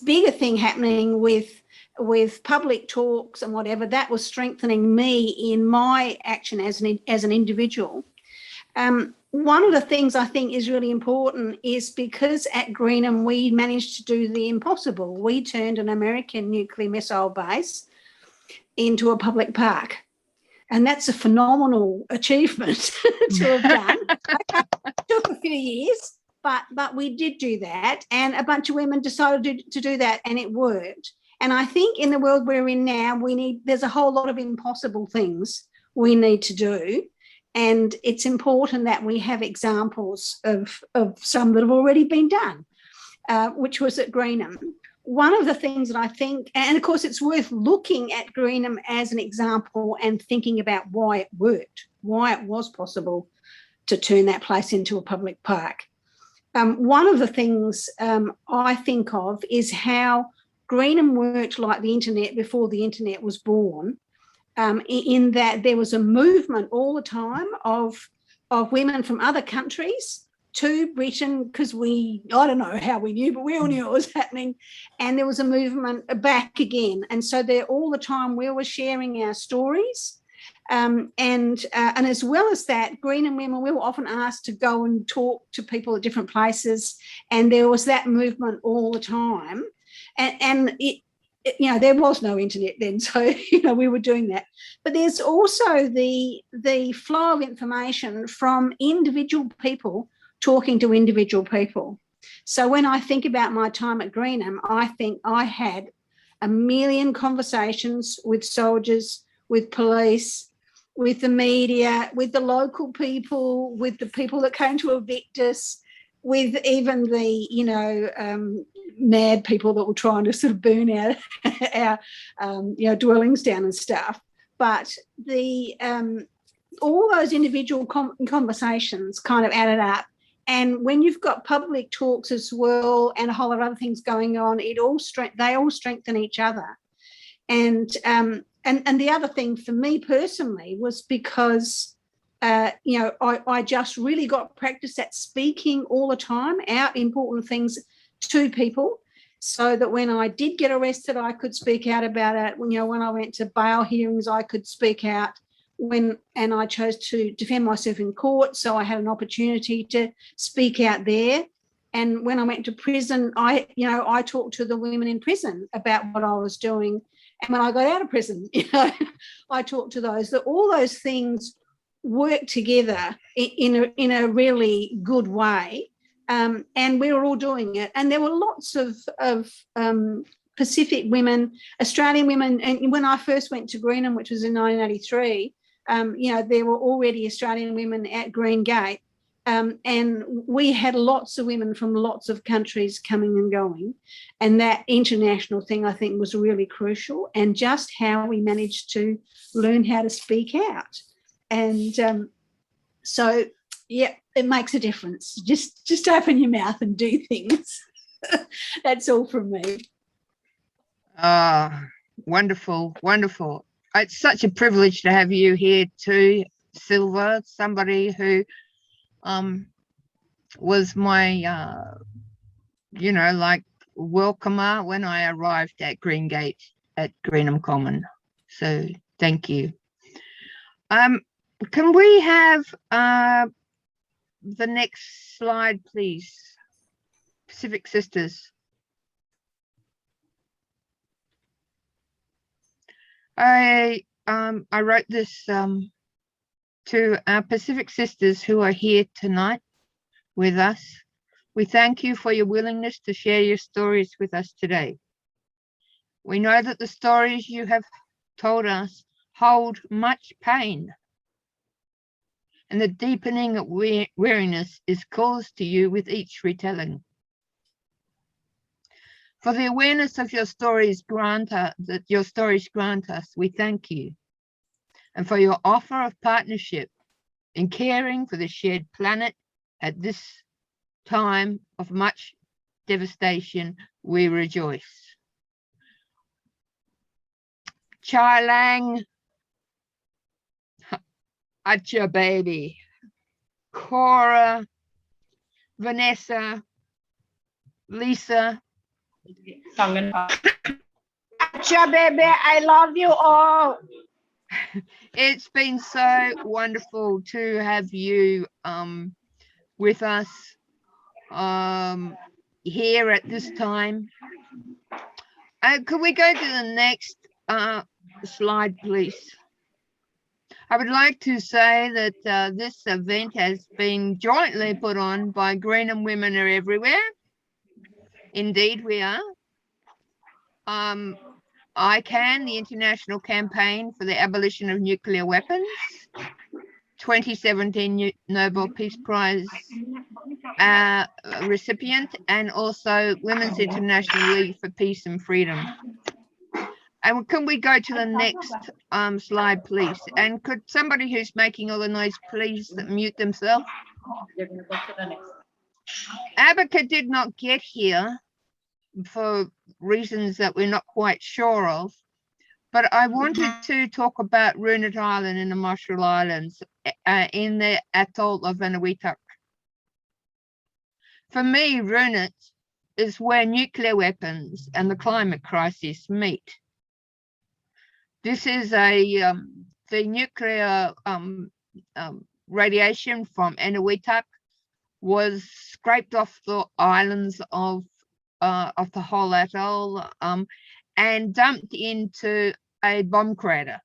bigger thing happening with public talks and whatever, that was strengthening me in my action as an individual. One of the things I think is really important is because at Greenham we managed to do the impossible. We turned an American nuclear missile base into a public park. And that's a phenomenal achievement to have done. It took a few years, but we did do that. And a bunch of women decided to do that, and it worked. And I think in the world we're in now, there's a whole lot of impossible things we need to do. And it's important that we have examples of some that have already been done, which was at Greenham. One of the things that I think, and of course it's worth looking at Greenham as an example and thinking about why it worked, why it was possible to turn that place into a public park. One of the things I think of is how Greenham worked like the internet before the internet was born. In that there was a movement all the time of women from other countries to Britain, because I don't know how we knew, but we all knew it was happening. And there was a movement back again. And so there all the time we were sharing our stories. And as well as that, Greenham women, we were often asked to go and talk to people at different places. And there was that movement all the time. And there was no internet then, so we were doing that. But there's also the flow of information from individual people talking to individual people. So when I think about my time at Greenham, I think I had a million conversations with soldiers, with police, with the media, with the local people, with the people that came to evict us, with even the mad people that were trying to sort of burn our dwellings down and stuff. But all those individual conversations kind of added up And when you've got public talks as well and a whole lot of other things going on, they all strengthen each other. And the other thing for me personally was because I just really got practice at speaking all the time out important things to people, so that when I did get arrested, I could speak out about it. When I went to bail hearings, I could speak out. And I chose to defend myself in court, so I had an opportunity to speak out there. And when I went to prison, I talked to the women in prison about what I was doing. And when I got out of prison, I talked to those. That all those things work together in a really good way. And we were all doing it. And there were lots of Pacific women, Australian women. And when I first went to Greenham, which was in 1983, there were already Australian women at Green Gate. And we had lots of women from lots of countries coming and going. And that international thing, I think, was really crucial. And just how we managed to learn how to speak out. And so, yeah, it makes a difference. Just open your mouth and do things. That's all from me. Wonderful, wonderful. It's such a privilege to have you here too, Silva, somebody who was my, welcomer when I arrived at Green Gate at Greenham Common. So thank you. Can we have the next slide, please? Pacific Sisters. I wrote this to our Pacific Sisters who are here tonight with us. We thank you for your willingness to share your stories with us today. We know that the stories you have told us hold much pain, and the deepening of weariness is caused to you with each retelling. For the awareness of your stories grant us, we thank you. And for your offer of partnership in caring for the shared planet at this time of much devastation, we rejoice. Kwajalein Atoll, baby. Cora, Vanessa, Lisa. Acha, baby, I love you all. It's been so wonderful to have you with us here at this time. Could we go to the next slide, please? I would like to say that this event has been jointly put on by Greenham Women Are Everywhere. Indeed, we are. ICAN, the International Campaign for the Abolition of Nuclear Weapons, 2017 Nobel Peace Prize recipient, and also Women's International League for Peace and Freedom. And can we go to the next slide, please? And could somebody who's making all the noise please mute themselves? Abaca did not get here for reasons that we're not quite sure of, but I wanted to talk about Rooney Island in the Marshall Islands in the atoll of Vanuatu. For me, Rooney is where nuclear weapons and the climate crisis meet. This is the nuclear radiation from Vanuatu was scraped off the islands of the whole atoll and dumped into a bomb crater,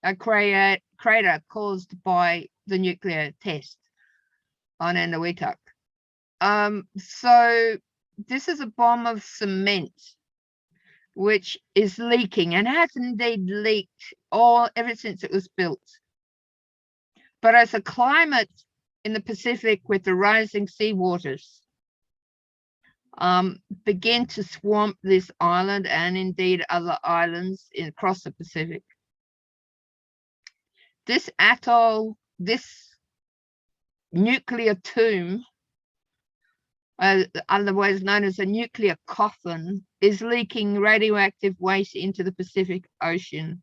a crater caused by the nuclear test on Vanuatu. So this is a bomb of cement which is leaking, and has indeed leaked ever since it was built. But as the climate in the Pacific with the rising sea waters begin to swamp this island and indeed other islands across the Pacific, this atoll, this nuclear tomb, otherwise known as a nuclear coffin, is leaking radioactive waste into the Pacific Ocean.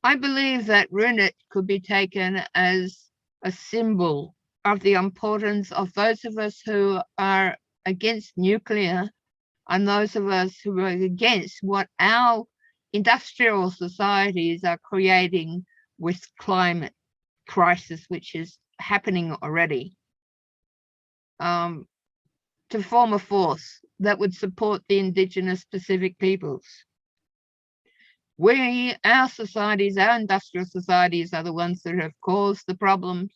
I believe that Rooney could be taken as a symbol of the importance of those of us who are against nuclear and those of us who are against what our industrial societies are creating with climate crisis, which is happening already, to form a force that would support the Indigenous Pacific peoples. Our societies, our industrial societies, are the ones that have caused the problems,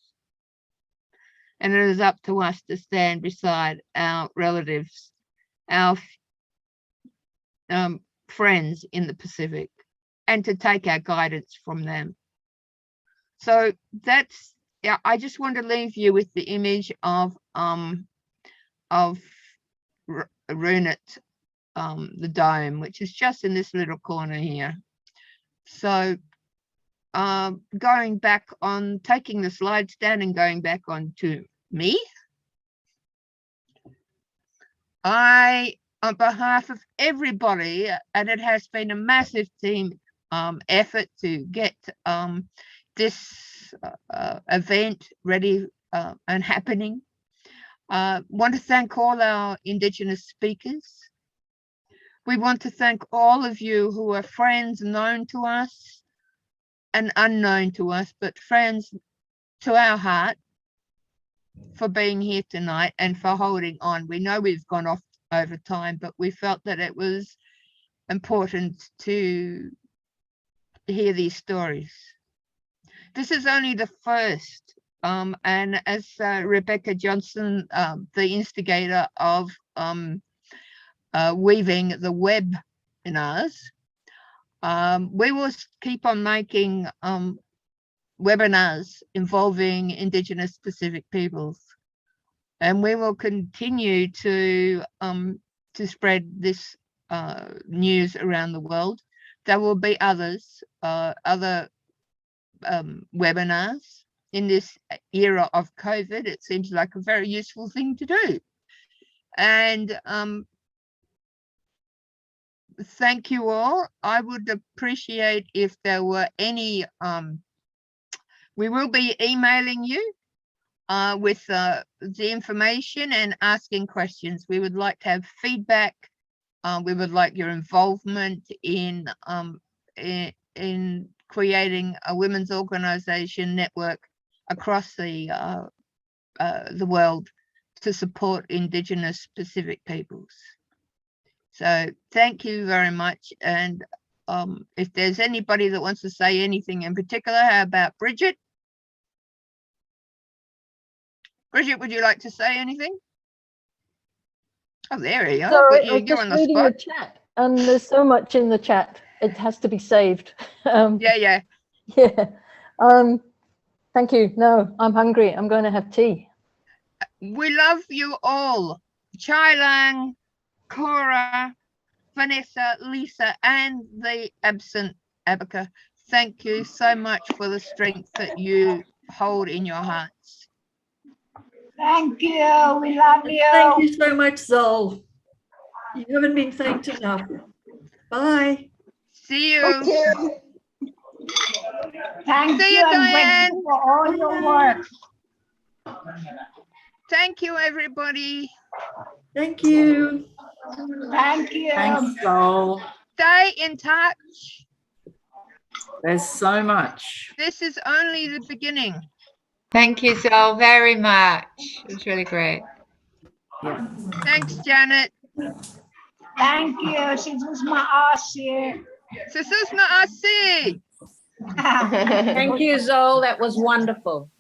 and it is up to us to stand beside our relatives, our friends in the Pacific, and to take our guidance from them. So that's, yeah, I just want to leave you with the image of Rooney, the dome, which is just in this little corner here. So going back on, taking the slides down and going back on to me, on behalf of everybody, and it has been a massive team effort to get this event ready and happening. Want to thank all our Indigenous speakers. We want to thank all of you who are friends known to us and unknown to us, but friends to our heart, for being here tonight and for holding on. We know we've gone off over time, but we felt that it was important to hear these stories. This is only the first, and as Rebecca Johnson, the instigator of weaving the webinars, we will keep on making webinars involving Indigenous Pacific peoples, and we will continue to spread this news around the world. There will be others, other webinars in this era of COVID. It seems like a very useful thing to do, and thank you all. I would appreciate if there were any, we will be emailing you with the information and asking questions. We would like to have feedback. We would like your involvement in creating a women's organization network across the world to support Indigenous Pacific peoples. So thank you very much. And if there's anybody that wants to say anything in particular, how about Bridgette? Bridgette, would you like to say anything? Oh, there you go. Sorry, You're I'm just on the reading spot. the chat, and there's so much in the chat. It has to be saved. Yeah. Thank you. No, I'm hungry. I'm going to have tea. We love you all. Kwajalein, Cora, Vanessa, Lisa, and the absent Abaca. Thank you so much for the strength that you hold in your hearts. Thank you. We love you. Thank you so much, Zol. You haven't been thanked enough. Bye. See you. Thank you. Thank See you, you, and Diane. thank you for all your work. Thank you, everybody. Thank you. Thank you. Thanks, Sol. Stay in touch. There's so much. This is only the beginning. Thank you, Sol, very much. It was really great. Yeah. Thanks, Janet. Thank you. Sisusma Asi. Sisusma Asi. Thank you, Zol. That was wonderful.